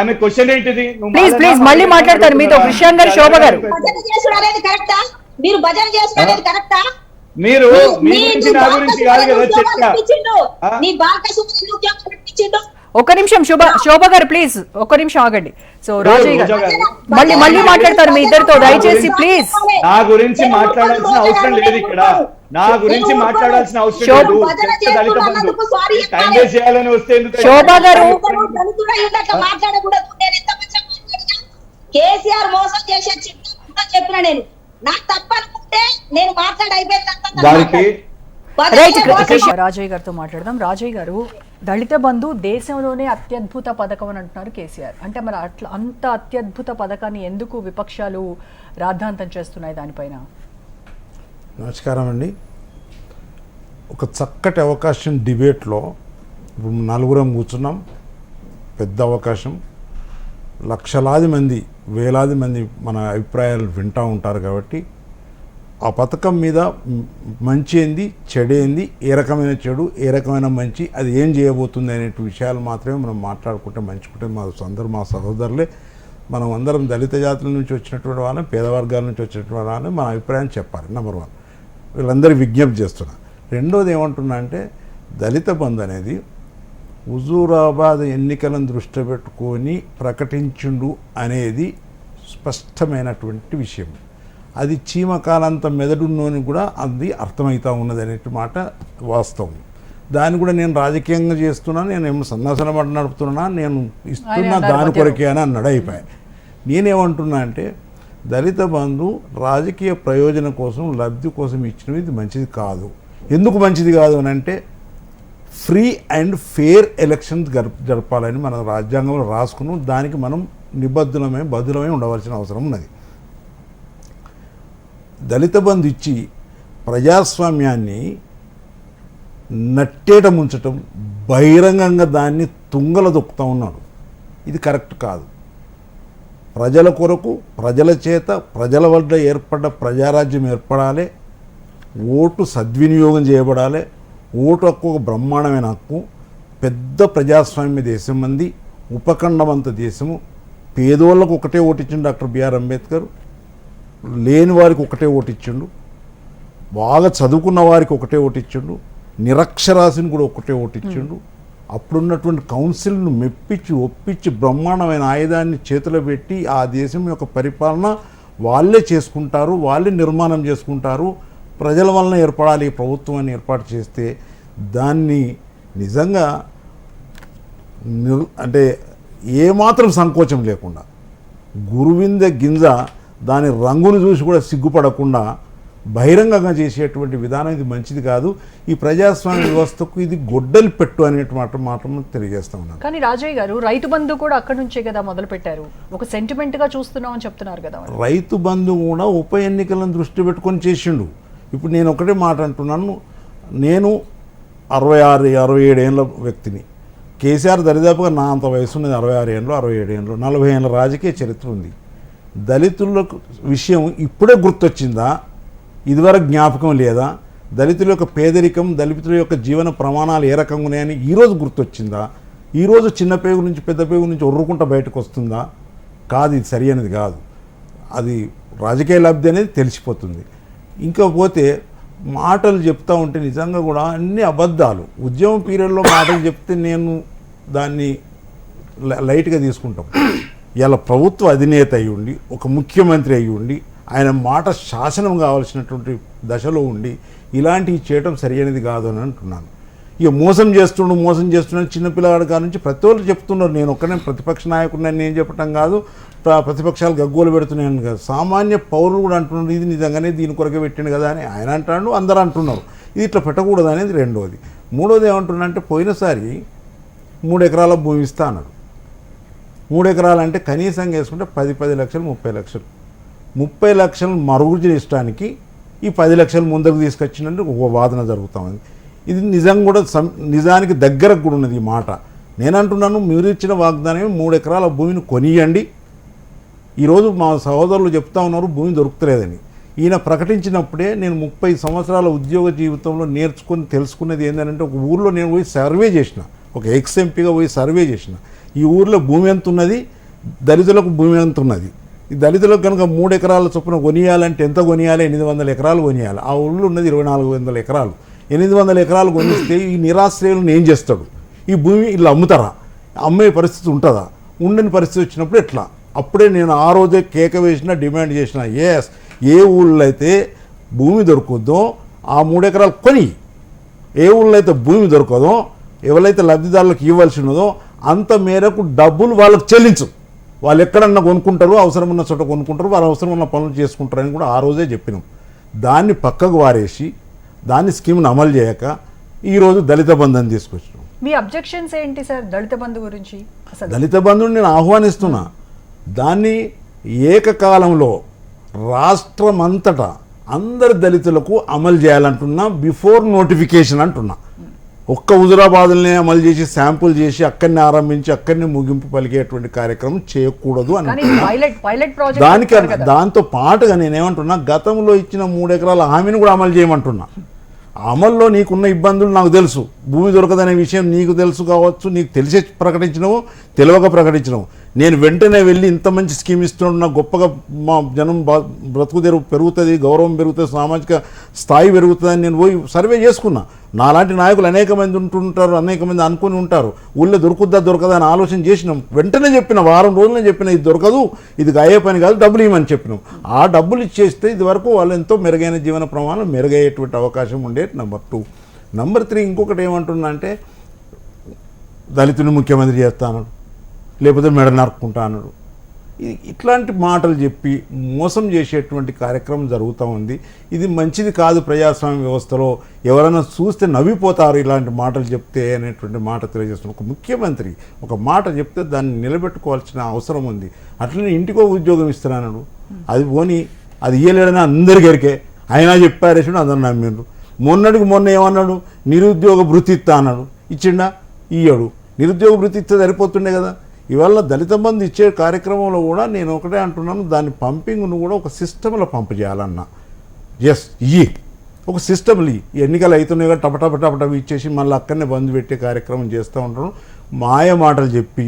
ఆమె క్వశ్చన్ ఏంటిది? ప్లీజ్ మళ్ళీ మాట్లాడతారు మీతో ప్రశాంత్ గారు, శోభ గారు. మీరు భజన చేసుకునేది కరెక్టా? మీరు మీ గురించి నా గురించి కాదు కదా చర్చ. ఒక్క నిమిషం శోభ గారు ప్లీజ్ ఒక్క నిమిషం ఆగండి. సో రాజయ్య గారు మళ్ళీ మాట్లాడతారు మీ ఇద్దరితో, దయచేసి ప్లీజ్. నా గురించి మాట్లాడాల్సిన అవసరం లేదు ఇక్కడ, నా గురించి మాట్లాడాల్సిన అవసరం లేదు. దళిత బంధు టైం వేస్ట్ చేయాలని వస్తే శోభ గారు కేసీఆర్ మోసం చేసే చెప్పిన నేను నాకు తప్పనుకుంటే నేను మాట్లాడి వారికి రాజయ్య గారితో మాట్లాడదాం. రాజయ్య గారు, దళిత బంధు దేశంలోనే అత్యద్భుత పథకం అని అంటున్నారు కేసీఆర్. అంటే మరి అట్లా అంత అత్యద్భుత పథకాన్ని ఎందుకు విపక్షాలు రాద్ధాంతం చేస్తున్నాయి దానిపైన? నమస్కారం అండి. ఒక చక్కటి అవకాశం డిబేట్లో ఇప్పుడు నలుగురం కూర్చున్నాం, పెద్ద అవకాశం. లక్షలాది మంది వేలాది మంది మన అభిప్రాయాలు వింటూ ఉంటారు కాబట్టి ఆ పథకం మీద మంచి ఏంది చెడేంది, ఏ రకమైన చెడు ఏ రకమైన మంచి, అది ఏం చేయబోతుంది అనే విషయాలు మాత్రమే మనం మాట్లాడుకుంటే మంచుకుంటే మా సహోదరులే, మనం అందరం దళిత జాతుల నుంచి వచ్చినటువంటి వాళ్ళని, పేద వర్గాల నుంచి వచ్చినటువంటి వాళ్ళని మన అభిప్రాయం చెప్పాలి. నెంబర్ 1 వీళ్ళందరూ విజ్ఞప్తి చేస్తున్నా. రెండోది ఏమంటున్నా అంటే దళిత బంధు అనేది హుజూరాబాద్ ఎన్నికలను దృష్టి పెట్టుకొని ప్రకటించుండు అనేది స్పష్టమైనటువంటి విషయం. అది చీమకాలంత మెదడున్నోని కూడా అది అర్థమవుతూ ఉన్నది అనే మాట వాస్తవం. దాన్ని కూడా నేను రాజకీయంగా చేస్తున్నాను, నేను ఏమో సన్నాసన మాట నడుపుతున్నా, నేను ఇస్తున్నా దాని కొరకే అని అన్నాడు అయిపోయి. నేనేమంటున్నా అంటే దళిత బంధు రాజకీయ ప్రయోజనం కోసం లబ్ధి కోసం ఇచ్చినవి ఇది మంచిది కాదు. ఎందుకు మంచిది కాదు అని అంటే ఫ్రీ అండ్ ఫెయిర్ ఎలక్షన్స్ జరపాలని మన రాజ్యాంగంలో రాసుకున్నాం. దానికి మనం బద్దులమై ఉండవలసిన అవసరం ఉన్నది. దళిత బంధు ఇచ్చి ప్రజాస్వామ్యాన్ని నట్టేట ముంచటం, బహిరంగంగా దాన్ని తుంగల దొక్కుతూ ఉన్నాడు. ఇది కరెక్ట్ కాదు. ప్రజల కొరకు, ప్రజల చేత, ప్రజల వల్ల ఏర్పడ్డ ప్రజారాజ్యం ఏర్పడాలి. ఓటు సద్వినియోగం చేయబడాలి. ఓటు హక్కు ఒక బ్రహ్మాండమైన హక్కు. పెద్ద ప్రజాస్వామ్య దేశం మంది, ఉపఖండమంత దేశము. పేదోళ్ళకు ఒకటే ఓటిచ్చిండు డాక్టర్ బిఆర్ అంబేద్కర్, లేని వారికి ఒకటే ఓటిచ్చిండు, బాగా చదువుకున్న వారికి ఒకటే ఓటిచ్చిండు, నిరక్షరాస్యుని కూడా ఒకటే ఓటిచ్చిండు. అప్పుడున్నటువంటి కౌన్సిల్ను మెప్పించి ఒప్పించి బ్రహ్మాండమైన ఆయుధాన్ని చేతిలో పెట్టి ఆ దేశం యొక్క పరిపాలన వాళ్ళే చేసుకుంటారు, వాళ్ళే నిర్మాణం చేసుకుంటారు. ప్రజల వలన ఏర్పడాలి ఈ ప్రభుత్వాన్ని ఏర్పాటు చేస్తే దాన్ని నిజంగా అంటే ఏమాత్రం సంకోచం లేకుండా గురువింద గింజ దాని రంగును చూసి కూడా సిగ్గుపడకుండా బహిరంగంగా చేసేటువంటి విధానం ఇది మంచిది కాదు. ఈ ప్రజాస్వామ్య వ్యవస్థకు ఇది గొడ్డలి పెట్టు అనేటువంటి మాత్రం తెలియజేస్తా ఉన్నాను. కానీ రాజయ్య గారు, రైతు బంధు కూడా అక్కడి నుంచే కదా మొదలు పెట్టారు, ఒక సెంటిమెంట్ గా చూస్తున్నామని చెప్తున్నారు కదా. రైతు బంధు కూడా ఉప ఎన్నికలను దృష్టి పెట్టుకొని చేసిండు. ఇప్పుడు నేను ఒకటే మాట అంటున్నాను, నేను 66, 67 ఏళ్ళ వ్యక్తిని. కేసీఆర్ దరిదాపుగా నా అంత వయసు ఉన్నది, 66 ఏళ్ళు, 67 ఏళ్ళు, 40 ఏళ్ళ రాజకీయ చరిత్ర ఉంది. దళితులకు విషయం ఇప్పుడే గుర్తొచ్చిందా, ఇదివరకు జ్ఞాపకం లేదా? దళితుల యొక్క పేదరికం, దళితుల యొక్క జీవన ప్రమాణాలు ఏ రకంగా ఉన్నాయని ఈరోజు గుర్తొచ్చిందా? ఈరోజు చిన్న పేగు నుంచి పెద్ద పేగు నుంచి ఒర్రుకుంటా బయటకు వస్తుందా? కాదు, ఇది సరి అనేది కాదు. అది రాజకీయ లబ్ధి అనేది తెలిసిపోతుంది. ఇంకా పోతే మాటలు చెప్తా ఉంటే నిజంగా కూడా అన్ని అబద్ధాలు. ఉద్యమం పీరియడ్లో మాటలు చెప్తే నేను దాన్ని లైట్గా తీసుకుంటాం. ఇలా ప్రభుత్వ అధినేత అయి ఉండి, ఒక ముఖ్యమంత్రి అయి ఉండి, ఆయన మాట శాసనం కావాల్సినటువంటి దశలో ఉండి ఇలాంటివి చేయటం సరైనది కాదు అని అంటున్నాను. ఇక మోసం చేస్తున్నాను చిన్నపిల్లగాడి కాడ నుంచి ప్రతి ఒక్కరు చెప్తున్నారు. నేను ఒక్కనే ప్రతిపక్ష నాయకుడిని నేను చెప్పటం కాదు, ప్రతిపక్షాలు గగ్గోలు పెడుతున్నాను కాదు, సామాన్య పౌరులు కూడా అంటున్నారు ఇది నిజంగానే దీని కొరకే పెట్టిండు కదా అని ఆయన అంటాడు, అందరూ అంటున్నారు. ఇది ఇట్లా పెట్టకూడదు అనేది రెండోది. మూడోది ఏమంటున్నానంటే పోయినసారి 3 ఎకరాల భూమి ఇస్తా అన్నాడు. 3 ఎకరాలు అంటే కనీసం వేసుకుంటే 10 లక్షలు 30 లక్షలు. 30 లక్షలు మరుగు చేయడానికి ఈ 10 లక్షలు ముందుకు తీసుకొచ్చినట్టు ఒక వాదన జరుగుతూ ఉంది. ఇది నిజం కూడా నిజానికి దగ్గరకు కూడా ఉన్నది ఈ మాట. నేనంటున్నాను మీరు ఇచ్చిన వాగ్దానమే 3 ఎకరాల భూమిని కొనియండి. ఈరోజు మా సహోదరులు చెప్తా ఉన్నారు భూమి దొరుకుతలేదని. ఈయన ప్రకటించినప్పుడే నేను 30 సంవత్సరాల ఉద్యోగ జీవితంలో నేర్చుకొని తెలుసుకున్నది ఏంటంటే, ఒక ఊర్లో నేను పోయి సర్వే చేసిన, ఒక ఎక్స్ఎంపీగా పోయి సర్వే చేసిన. ఈ ఊర్లో భూమి ఎంత ఉన్నది, దళితులకు భూమి ఎంత ఉన్నది, ఈ దళితులకు కనుక 3 ఎకరాల చొప్పున కొనియాలంటే ఎంత కొనియాలి? 800 ఎకరాలు కొనియాలి. ఆ ఊళ్ళో ఉన్నది 2400 ఎకరాలు. 800 ఎకరాలు కొనిస్తే ఈ నిరాశ్రయులను ఏం చేస్తాడు? ఈ భూమి ఇలా అమ్ముతారా? అమ్మే పరిస్థితి ఉంటుందా? ఉండని పరిస్థితి వచ్చినప్పుడు ఎట్లా? అప్పుడే నేను ఆ రోజే కేక వేసిన, డిమాండ్ చేసిన, ఏ ఊళ్ళో అయితే భూమి దొరుకుద్దో ఆ 3 ఎకరాలు కొని, ఏ ఊళ్ళో అయితే భూమి దొరకదో, ఎవరైతే లబ్ధిదారులకు ఇవ్వాల్సి ఉన్నదో అంత మేరకు డబ్బులు వాళ్ళకు చెల్లించు. వాళ్ళు ఎక్కడన్నా కొనుక్కుంటారు, అవసరం ఉన్న చోట కొనుక్కుంటారు, వాళ్ళు అవసరం ఉన్న పనులు చేసుకుంటారని కూడా ఆ రోజే చెప్పినాం. దాన్ని పక్కకు వారేసి దాన్ని స్కీమ్ను అమలు చేయక ఈరోజు దళిత బంధుని తీసుకొచ్చినాం. మీ అబ్జెక్షన్స్ ఏంటి సార్ దళిత బంధు గురించి? అసలు దళిత బంధుని నేను ఆహ్వానిస్తున్నా. దాన్ని ఏకకాలంలో రాష్ట్రమంతటా అందరి దళితులకు అమలు చేయాలంటున్నా, బిఫోర్ నోటిఫికేషన్ అంటున్నా. ఒక్క హుజురాబాద్నే అమలు చేసి శాంపుల్ చేసి అక్కడిని ఆరంభించి అక్కడిని ముగింపు పలికేటువంటి కార్యక్రమం చేయకూడదు అని దానికి. దాంతో పాటుగా నేనేమంటున్నా, గతంలో ఇచ్చిన 3 ఎకరాల హామీని కూడా అమలు చేయమంటున్నా. అమల్లో నీకున్న ఇబ్బందులు నాకు తెలుసు. భూమి దొరకదనే విషయం నీకు తెలుసు కావచ్చు, నీకు తెలిసే ప్రకటించినవు, తెలియక ప్రకటించినవు. నేను వెంటనే వెళ్ళి ఇంత మంచి స్కీమ్ ఇస్తున్నా, గొప్పగా మా జనం బ్రతుకు తెరువు పెరుగుతుంది, గౌరవం పెరుగుతుంది, సామాజిక స్థాయి పెరుగుతుందని నేను పోయి సర్వే చేసుకున్నా. నాలాంటి నాయకులు అనేక మంది ఉంటుంటారు, అనేక మంది అనుకుని ఉంటారు. ఊళ్ళో దొరకదా అని ఆలోచన చేసినాం. వెంటనే చెప్పిన, వారం రోజులనే చెప్పిన, ఇది దొరకదు, ఇది అయ్యే పని కాదు, డబ్బులు ఇవ్వమని చెప్పినాం. ఆ డబ్బులు ఇచ్చేస్తే ఇది వరకు వాళ్ళు ఎంతో మెరుగైన జీవన ప్రమాణం మెరుగయ్యేటువంటి అవకాశం ఉండేది. నెంబర్ 2. నెంబర్ 3 ఇంకొకటి ఏమంటున్నా అంటే, దళితుని ముఖ్యమంత్రి చేస్తా అన్నాడు, లేకపోతే మెడ నరుక్కుంటా అన్నాడు. ఇట్లాంటి మాటలు చెప్పి మోసం చేసేటువంటి కార్యక్రమం జరుగుతూ ఉంది. ఇది మంచిది కాదు ప్రజాస్వామ్య వ్యవస్థలో. ఎవరైనా చూస్తే నవ్విపోతారు ఇలాంటి మాటలు చెప్తే అనేటువంటి మాట తెలియజేస్తున్నారు. ఒక ముఖ్యమంత్రి ఒక మాట చెప్తే దాన్ని నిలబెట్టుకోవాల్సిన అవసరం ఉంది. అట్లనే ఇంటికో ఉద్యోగం ఇస్తున్నాడు, అది పోని అది ఇయ్యలేడని అందరికీ ఎరికే. అయినా చెప్పారేసాడు, అందరు నమ్మిండ్రు. మొన్న ఏమన్నాడు, నిరుద్యోగ భృతి ఇస్తా అన్నాడు, ఇచ్చిండా? ఇయ్యడు. నిరుద్యోగ భృతి ఇస్తే సరిపోతుండే కదా. ఇవాళ దళిత బంధు ఇచ్చే కార్యక్రమంలో కూడా నేను ఒకటే అంటున్నాను, దాని పంపింగ్ను కూడా ఒక సిస్టంలో పంపు చేయాలన్నా. ఒక సిస్టమ్లు ఎన్నికలు అవుతున్నాయి కదా, టపటప ఇచ్చేసి మళ్ళీ అక్కడనే బంధు పెట్టే కార్యక్రమం చేస్తూ ఉంటాను. మాయ మాటలు చెప్పి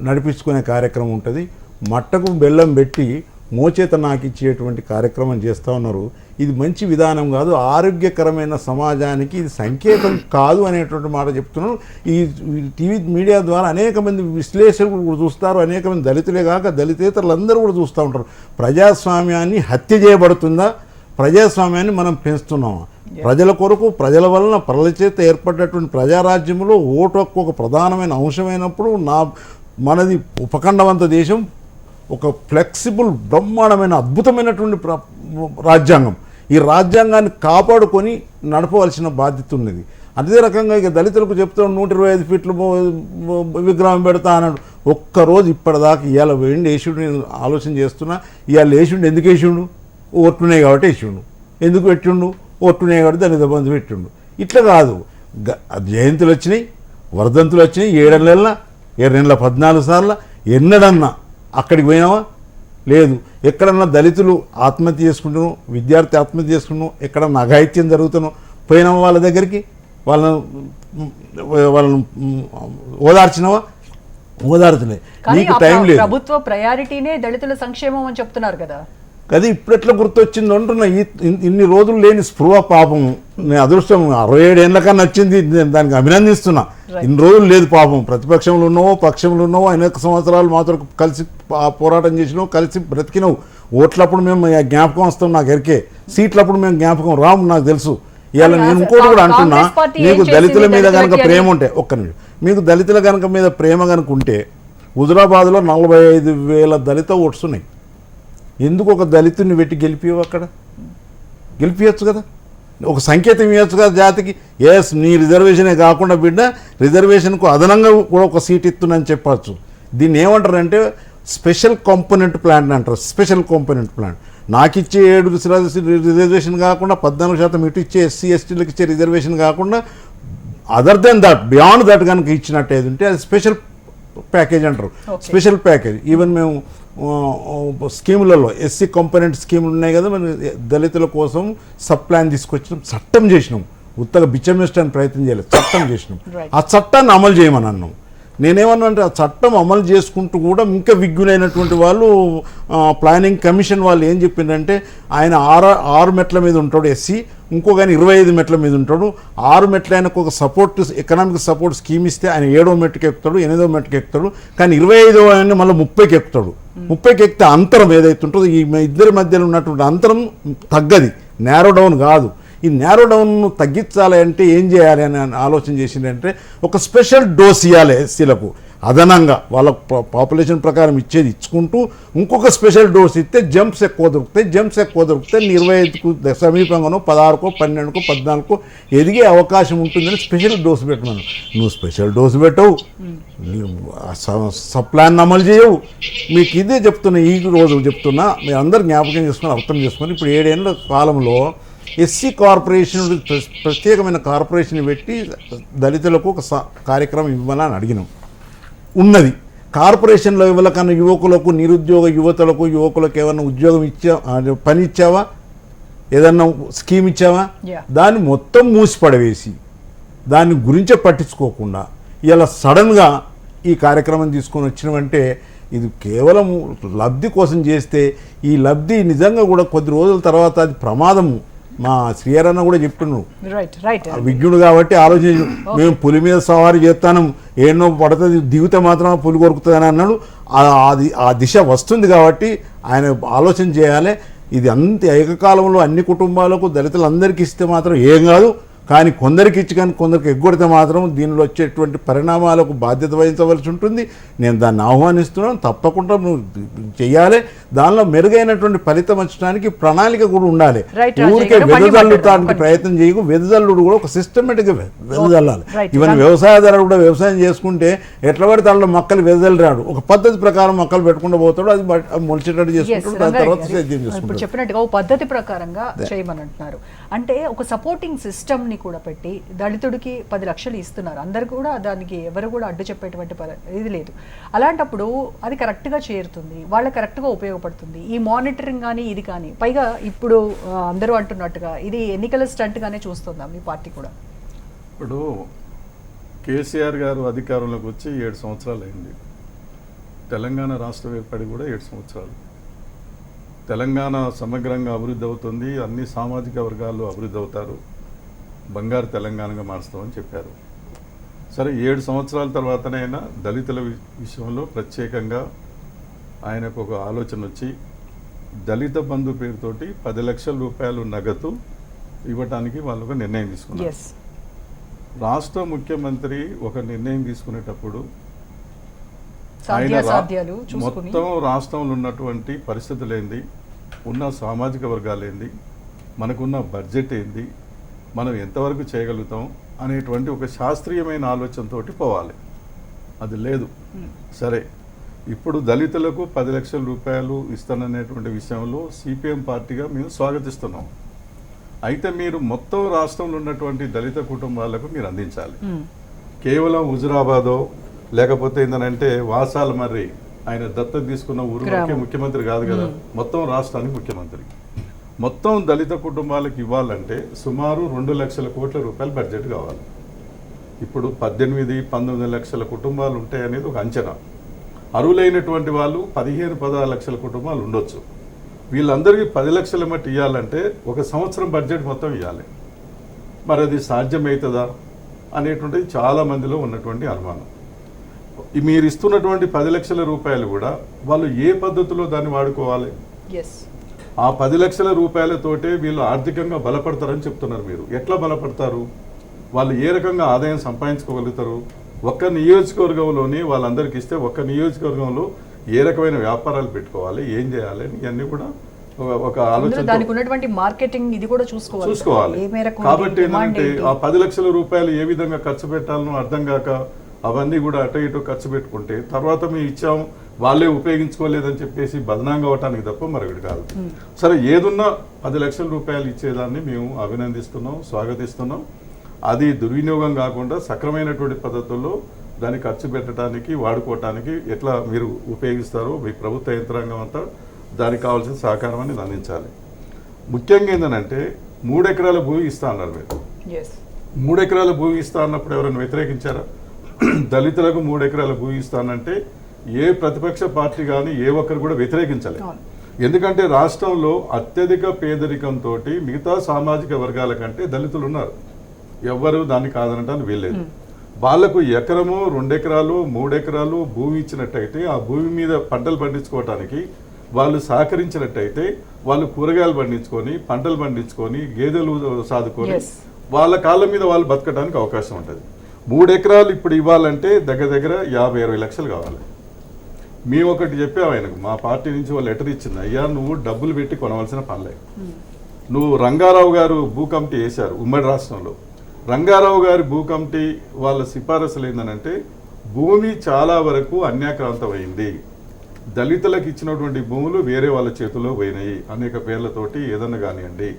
నడిపించుకునే కార్యక్రమం ఉంటుంది. మట్టకు బెల్లం పెట్టి మోచేత నాకు ఇచ్చేటువంటి కార్యక్రమం చేస్తూ ఉన్నారు. ఇది మంచి విధానం కాదు, ఆరోగ్యకరమైన సమాజానికి ఇది సంకేతం కాదు అనేటువంటి మాట చెప్తున్నాను. ఈ టీవీ మీడియా ద్వారా అనేక మంది విశ్లేషకులు కూడా చూస్తారు, అనేక మంది దళితులే కాక దళితేతరులందరూ కూడా చూస్తూ ఉంటారు. ప్రజాస్వామ్యాన్ని హత్య చేయబడుతుందా, ప్రజాస్వామ్యాన్ని మనం పెంచుతున్నామా? ప్రజల కొరకు, ప్రజల వలన, ప్రజల చేత ఏర్పడినటువంటి ప్రజారాజ్యంలో ఓటు హక్కు ఒక ప్రధానమైన అంశమైనప్పుడు మనది ఉపఖండవంత దేశం, ఒక ఫ్లెక్సిబుల్ బ్రహ్మాండమైన అద్భుతమైనటువంటి రాజ్యాంగం. ఈ రాజ్యాంగాన్ని కాపాడుకొని నడపవలసిన బాధ్యత ఉన్నది. అదే రకంగా ఇక దళితులకు చెప్తాను 125 ఫీట్లు విగ్రహం పెడతా అన్నాడు. ఒక్కరోజు ఇప్పటిదాకా ఇవాళ వేయండి వేసిండు. నేను ఆలోచన చేస్తున్నా, ఇవాళ వేసిండు, ఎందుకు వేసిండు? ఓట్లున్నాయి కాబట్టి వేసిండు. ఎందుకు పెట్టిండు? ఓట్లున్నాయి కాబట్టి దళిత బంధు పెట్టిండు. ఇట్లా కాదు, జయంతులు వచ్చినాయి, వర్ధంతులు వచ్చినాయి, 7 నెలల 14 సార్లు. ఎన్నడన్నా అక్కడికి పోయినావా? లేదు. ఎక్కడన్నా దళితులు ఆత్మహత్య చేసుకుంటున్నాం, విద్యార్థి ఆత్మహత్య చేసుకుంటున్నాం, ఎక్కడన్నా అఘాయిత్యం జరుగుతున్నాం, పోయినావా వాళ్ళ దగ్గరికి? వాళ్ళను ఓదార్చినవా? ఓదార్చలే. నీకు టైం లేదు. ప్రభుత్వ ప్రయారిటీనే దళితుల సంక్షేమం అని చెప్తున్నారు కదా. అది ఇప్పుడు ఎట్లా గుర్తొచ్చింది అంటున్నా. ఇన్ని రోజులు లేని స్పృహ పాపం, నేను అదృష్టం 67 ఏళ్ళ కన్నా వచ్చింది, నేను దానికి అభినందిస్తున్నా. ఇన్ని రోజులు లేదు పాపం. ప్రతిపక్షంలో ఉన్నావో పక్షంలో ఉన్నావో అనేక సంవత్సరాలు మాతో కలిసి పోరాటం చేసినావు, కలిసి బ్రతికినావు. ఓట్లప్పుడు మేము జ్ఞాపకం వస్తాం, నాకు ఎరికే. సీట్లప్పుడు మేము జ్ఞాపకం రాము, నాకు తెలుసు. ఇవాళ నేను ఇంకోటి కూడా అంటున్నా, మీకు దళితుల మీద కనుక ప్రేమ ఉంటే, ఒక్క నిమిషం, మీకు దళితుల కనుక మీద ప్రేమ కనుక ఉంటే, హుజురాబాద్లో 45,000 దళిత ఓట్స్ ఉన్నాయి. ఎందుకు ఒక దళితుని పెట్టి గెలిపియవు? అక్కడ గెలిపించచ్చు కదా, ఒక సంకేతం ఇవ్వచ్చు కదా జాతికి. ఎస్, నీ రిజర్వేషనే కాకుండా బిడ్డ, రిజర్వేషన్కు అదనంగా కూడా ఒక సీట్ ఇస్తుందని చెప్పచ్చు. దీన్ని ఏమంటారంటే స్పెషల్ కాంపోనెంట్ ప్లాన్ అంటారు. Special component plan. నాకు ఇచ్చే 7 రిజర్వేషన్ కాకుండా 14% ఇటు ఇచ్చే ఎస్సీ ఎస్టీలకు ఇచ్చే రిజర్వేషన్ కాకుండా other than that, beyond that కనుక ఇచ్చినట్టు ఏది ఉంటే అది స్పెషల్ ప్యాకేజ్ అంటారు. Special package. ఈవెన్ మేము స్కీములలో ఎస్సీ కాంపోనెంట్ స్కీములు ఉన్నాయి కదా, మనం దళితుల కోసం సబ్ ప్లాన్ తీసుకొచ్చినాం, చట్టం చేసినాం. ఉత్తగా బిచ్చమిష్టని ప్రయత్నం చేయలేదు, చట్టం చేసినాం. ఆ చట్టాన్ని అమలు చేయమని అన్నాం. నేనేమన్నా అంటే ఆ చట్టం అమలు చేసుకుంటూ కూడా ఇంకా విజ్ఞులైనటువంటి వాళ్ళు ప్లానింగ్ కమిషన్ వాళ్ళు ఏం చెప్పిందంటే, ఆయన 6 మెట్ల మీద ఉంటాడు ఎస్సీ, ఇంకొక ఆయన 25 మెట్ల మీద ఉంటాడు. 6 మెట్ల ఆయనకు ఒక సపోర్ట్, ఎకనామిక్ సపోర్ట్ స్కీమ్ ఇస్తే ఆయన 7వ మెట్టుకు ఎక్కుతాడు, 8వ మెట్టుకు ఎక్కుతాడు. కానీ 25వ ఆయన మళ్ళీ 30కి ఎక్కుతాడు. 30కి ఎక్కితే అంతరం ఏదైతే ఉంటుందో ఈ ఇద్దరి మధ్యలో ఉన్నటువంటి అంతరం తగ్గది, నేరో డౌన్ కాదు. ఈ నేరో డౌన్ను తగ్గించాలి అంటే ఏం చేయాలి అని ఆలోచన చేసిందంటే, ఒక స్పెషల్ డోస్ ఇవ్వాలి ఎస్సీలకు అదనంగా. వాళ్ళ పాపులేషన్ ప్రకారం ఇచ్చేది ఇచ్చుకుంటూ ఇంకొక స్పెషల్ డోస్ ఇస్తే జంప్స్ ఎక్కువ దొరుకుతాయి. జంప్స్ ఎక్కువ దొరికితే 25కు సమీపంగానో 16కో 12కో 14కో ఎదిగే అవకాశం ఉంటుందని స్పెషల్ డోస్ పెట్టమను. నువ్వు స్పెషల్ డోస్ పెట్టవు, సబ్ ప్లాన్ అమలు చేయవు. మీకు ఇదే చెప్తున్నా, ఈ రోజు చెప్తున్నా, మీరు అందరు జ్ఞాపకం చేసుకొని అర్థం చేసుకొని, ఇప్పుడు 7 ఏళ్ళ కాలంలో ఎస్సీ కార్పొరేషన్ ప్రత్యేకమైన కార్పొరేషన్ పెట్టి దళితులకు ఒక కార్యక్రమం ఇవ్వాలని అడిగినాం. ఉన్నది కార్పొరేషన్లో ఇవ్వలకన్నా యువకులకు, నిరుద్యోగ యువకులకు ఏమన్నా ఉద్యోగం పని ఇచ్చావా? ఏదన్నా స్కీమ్ ఇచ్చావా? దాన్ని మొత్తం మూసిపడవేసి దాని గురించే పట్టించుకోకుండా ఇలా సడన్గా ఈ కార్యక్రమం తీసుకొని వచ్చినామంటే ఇది కేవలం లబ్ధి కోసం చేస్తే, ఈ లబ్ధి నిజంగా కూడా కొద్ది రోజుల తర్వాత అది ప్రమాదము. మా శ్రీహరన్న కూడా చెప్తున్నాడు, విజ్ఞుడు కాబట్టి ఆలోచించు. మేము పులి మీద సవారీ చేస్తాను, ఏన్నో పడుతుంది, దిగితే మాత్రం పులి కొరుకుతుందని అన్నాడు. ఆ దిశ వస్తుంది కాబట్టి ఆయన ఆలోచన చేయాలి. ఇది ఏకకాలంలో అన్ని కుటుంబాలకు దళితులందరికీ ఇస్తే మాత్రం ఏం కాదు, కానీ కొందరికి ఇచ్చి కానీ కొందరికి ఎగ్గొడితే మాత్రం దీనిలో వచ్చేటువంటి పరిణామాలకు బాధ్యత వహించవలసి ఉంటుంది. నేను దాన్ని ఆహ్వానిస్తున్నాను, తప్పకుండా నువ్వు చెయ్యాలి. దానిలో మెరుగైనటువంటి ఫలితం వచ్చడానికి ప్రణాళిక కూడా ఉండాలి. ఊరికే వెదజల్లుతానికి ప్రయత్నం చేయకు. వెదజల్లుడు కూడా ఒక సిస్టమేటిక్గా వెదజల్లాలి. ఇవన్నీ వ్యవసాయదారుడు కూడా వ్యవసాయం చేసుకుంటే ఎట్లా పడితే దానిలో మొక్కలు వెదజల్లిరాడు, ఒక పద్ధతి ప్రకారం మొక్కలు పెట్టుకుంటూ పోతాడు, అది మొలిచేటట్టు చేసుకుంటాడు, దాని తర్వాత సేద్యం చేసుకుంటాడు. చెప్పినట్టుగా ఒక పద్ధతి ప్రకారంగా చేయమని అంటున్నారు. అంటే ఒక సపోర్టింగ్ సిస్టమ్ కూడా పెట్టి దళితుడికి 10 లక్షలు ఇస్తున్నారు. అందరు కూడా దానికి ఎవరు కూడా అడ్డు చెప్పేటువంటి ఇది లేదు. అలాంటప్పుడు అది కరెక్ట్గా చేరుతుంది, వాళ్ళకి కరెక్ట్గా ఉపయోగపడుతుంది. ఈ మానిటరింగ్ కానీ ఇది కానీ, పైగా ఇప్పుడు అందరూ అంటున్నట్టుగా ఇది ఎన్నికల స్టంట్గానే చూస్తుందా మీ పార్టీ కూడా? ఇప్పుడు కేసీఆర్ గారు అధికారంలోకి వచ్చి 7 సంవత్సరాలు అయింది. తెలంగాణ రాష్ట్రం ఏర్పడి కూడా 7 సంవత్సరాలు. తెలంగాణ సమగ్రంగా అభివృద్ధి అవుతుంది, అన్ని సామాజిక వర్గాల్లో అభివృద్ధి అవుతారు, బంగారు తెలంగాణగా మారుస్తామని చెప్పారు. సరే, 7 సంవత్సరాల తర్వాతనైనా దళితుల విషయంలో ప్రత్యేకంగా ఆయనకు ఒక ఆలోచన వచ్చి దళిత బంధు పేరుతోటి 10 లక్షల రూపాయలు నగదు ఇవ్వటానికి వాళ్ళు ఒక నిర్ణయం తీసుకున్నారు. రాష్ట్ర ముఖ్యమంత్రి ఒక నిర్ణయం తీసుకునేటప్పుడు ఆయన మొత్తం రాష్ట్రంలో ఉన్నటువంటి పరిస్థితులు ఏంది, ఉన్న సామాజిక వర్గాలు ఏంది, మనకున్న బడ్జెట్ ఏంది, మనం ఎంతవరకు చేయగలుగుతాం అనేటువంటి ఒక శాస్త్రీయమైన ఆలోచనతో పోవాలి. అది లేదు. సరే, ఇప్పుడు దళితులకు 10 లక్షల రూపాయలు ఇస్తాననేటువంటి విషయంలో సిపిఎం పార్టీగా మేము స్వాగతిస్తున్నాం. అయితే మీరు మొత్తం రాష్ట్రంలో ఉన్నటువంటి దళిత కుటుంబాలకు మీరు అందించాలి. కేవలం హుజురాబాదో లేకపోతే ఏంటంటే వాసాల మర్రి ఆయన దత్తత తీసుకున్న ఊరికే ముఖ్యమంత్రి కాదు కదా, మొత్తం రాష్ట్రానికి ముఖ్యమంత్రి. మొత్తం దళిత కుటుంబాలకు ఇవ్వాలంటే సుమారు 2 లక్షల కోట్ల రూపాయల బడ్జెట్ కావాలి. ఇప్పుడు 18-19 లక్షల కుటుంబాలు ఉంటాయనేది ఒక అంచనా. అరువులైనటువంటి వాళ్ళు 15-16 లక్షల కుటుంబాలు ఉండొచ్చు. వీళ్ళందరికీ 10 లక్షల మట్టి ఇవ్వాలంటే ఒక సంవత్సరం బడ్జెట్ మొత్తం ఇవ్వాలి. మరి అది సాధ్యమవుతుందా అనేటువంటిది చాలా మందిలో ఉన్నటువంటి అనుమానం. మీరు ఇస్తున్నటువంటి 10 లక్షల రూపాయలు కూడా వాళ్ళు ఏ పద్ధతిలో దాన్ని వాడుకోవాలి? ఆ 10 లక్షల రూపాయలతోటే వీళ్ళు ఆర్థికంగా బలపడతారని చెప్తున్నారు. మీరు ఎట్లా బలపడతారు? వాళ్ళు ఏ రకంగా ఆదాయం సంపాదించుకోగలుగుతారు? ఒక్క నియోజకవర్గంలోని వాళ్ళందరికీ ఇస్తే ఒక్క నియోజకవర్గంలో ఏ రకమైన వ్యాపారాలు పెట్టుకోవాలి, ఏం చేయాలి, ఇవన్నీ కూడా ఒక ఆలోచన దానికి ఉన్నటువంటి మార్కెటింగ్ ఇది కూడా చూసుకోవాలి. కాబట్టి ఏంటంటే ఆ 10 లక్షల రూపాయలు ఏ విధంగా ఖర్చు పెట్టాలనో అర్థం కాక అవన్నీ కూడా అటు ఇటు ఖర్చు పెట్టుకుంటే తర్వాత మేము ఇచ్చాం వాళ్ళే ఉపయోగించుకోలేదని చెప్పేసి బదనాంగా అవటానికి తప్ప మరొకటి కాదు. సరే, ఏదున్నా 10 లక్షల రూపాయలు ఇచ్చేదాన్ని మేము అభినందిస్తున్నాం, స్వాగతిస్తున్నాం. అది దుర్వినియోగం కాకుండా సక్రమైనటువంటి పద్ధతుల్లో దాన్ని ఖర్చు పెట్టడానికి, వాడుకోవటానికి ఎట్లా మీరు ఉపయోగిస్తారో మీ ప్రభుత్వ యంత్రాంగం అంతా దానికి కావాల్సిన సహకారం అనేది అందించాలి. ముఖ్యంగా ఏంటంటే 3 ఎకరాల భూమి ఇస్తా అన్నారు మీరు. 3 ఎకరాల భూమి ఇస్తా అన్నప్పుడు ఎవరైనా వ్యతిరేకించారా? దళితులకు 3 ఎకరాల భూమి ఇస్తానంటే ఏ ప్రతిపక్ష పార్టీ కానీ ఏ ఒక్కరు కూడా వ్యతిరేకించలేదు. ఎందుకంటే రాష్ట్రంలో అత్యధిక పేదరికంతో మిగతా సామాజిక వర్గాల కంటే దళితులు ఉన్నారు. ఎవ్వరు దాన్ని కాదనటానికి వీల్లేదు. వాళ్లకు ఎకరము, 2 ఎకరాలు, 3 ఎకరాలు భూమి ఇచ్చినట్టయితే ఆ భూమి మీద పంటలు పండించుకోవటానికి వాళ్ళు సహకరించినట్టయితే వాళ్ళు కూరగాయలు పండించుకొని, పంటలు పండించుకొని, గేదెలు సాదుకొని వాళ్ళ కాళ్ళ మీద వాళ్ళు బతకడానికి అవకాశం ఉంటుంది. 3 ఎకరాలు ఇప్పుడు ఇవ్వాలంటే దగ్గర దగ్గర 50-60 లక్షలు కావాలి. మేము ఒకటి చెప్పాము ఆయనకు, మా పార్టీ నుంచి వాళ్ళు లెటర్ ఇచ్చింది, అయ్యా నువ్వు డబ్బులు పెట్టి కొనవలసిన పనిలే. నువ్వు రంగారావు గారు భూ కమిటీ వేశారు ఉమ్మడి రాష్ట్రంలో. రంగారావు గారి భూ కమిటీ వాళ్ళ సిఫారసులు ఏంటంటే భూమి చాలా వరకు అన్యాక్రాంతమైంది, దళితులకు ఇచ్చినటువంటి భూములు వేరే వాళ్ళ చేతుల్లో పోయినాయి అనేక పేర్లతోటి ఏదన్నా కానివ్వండి.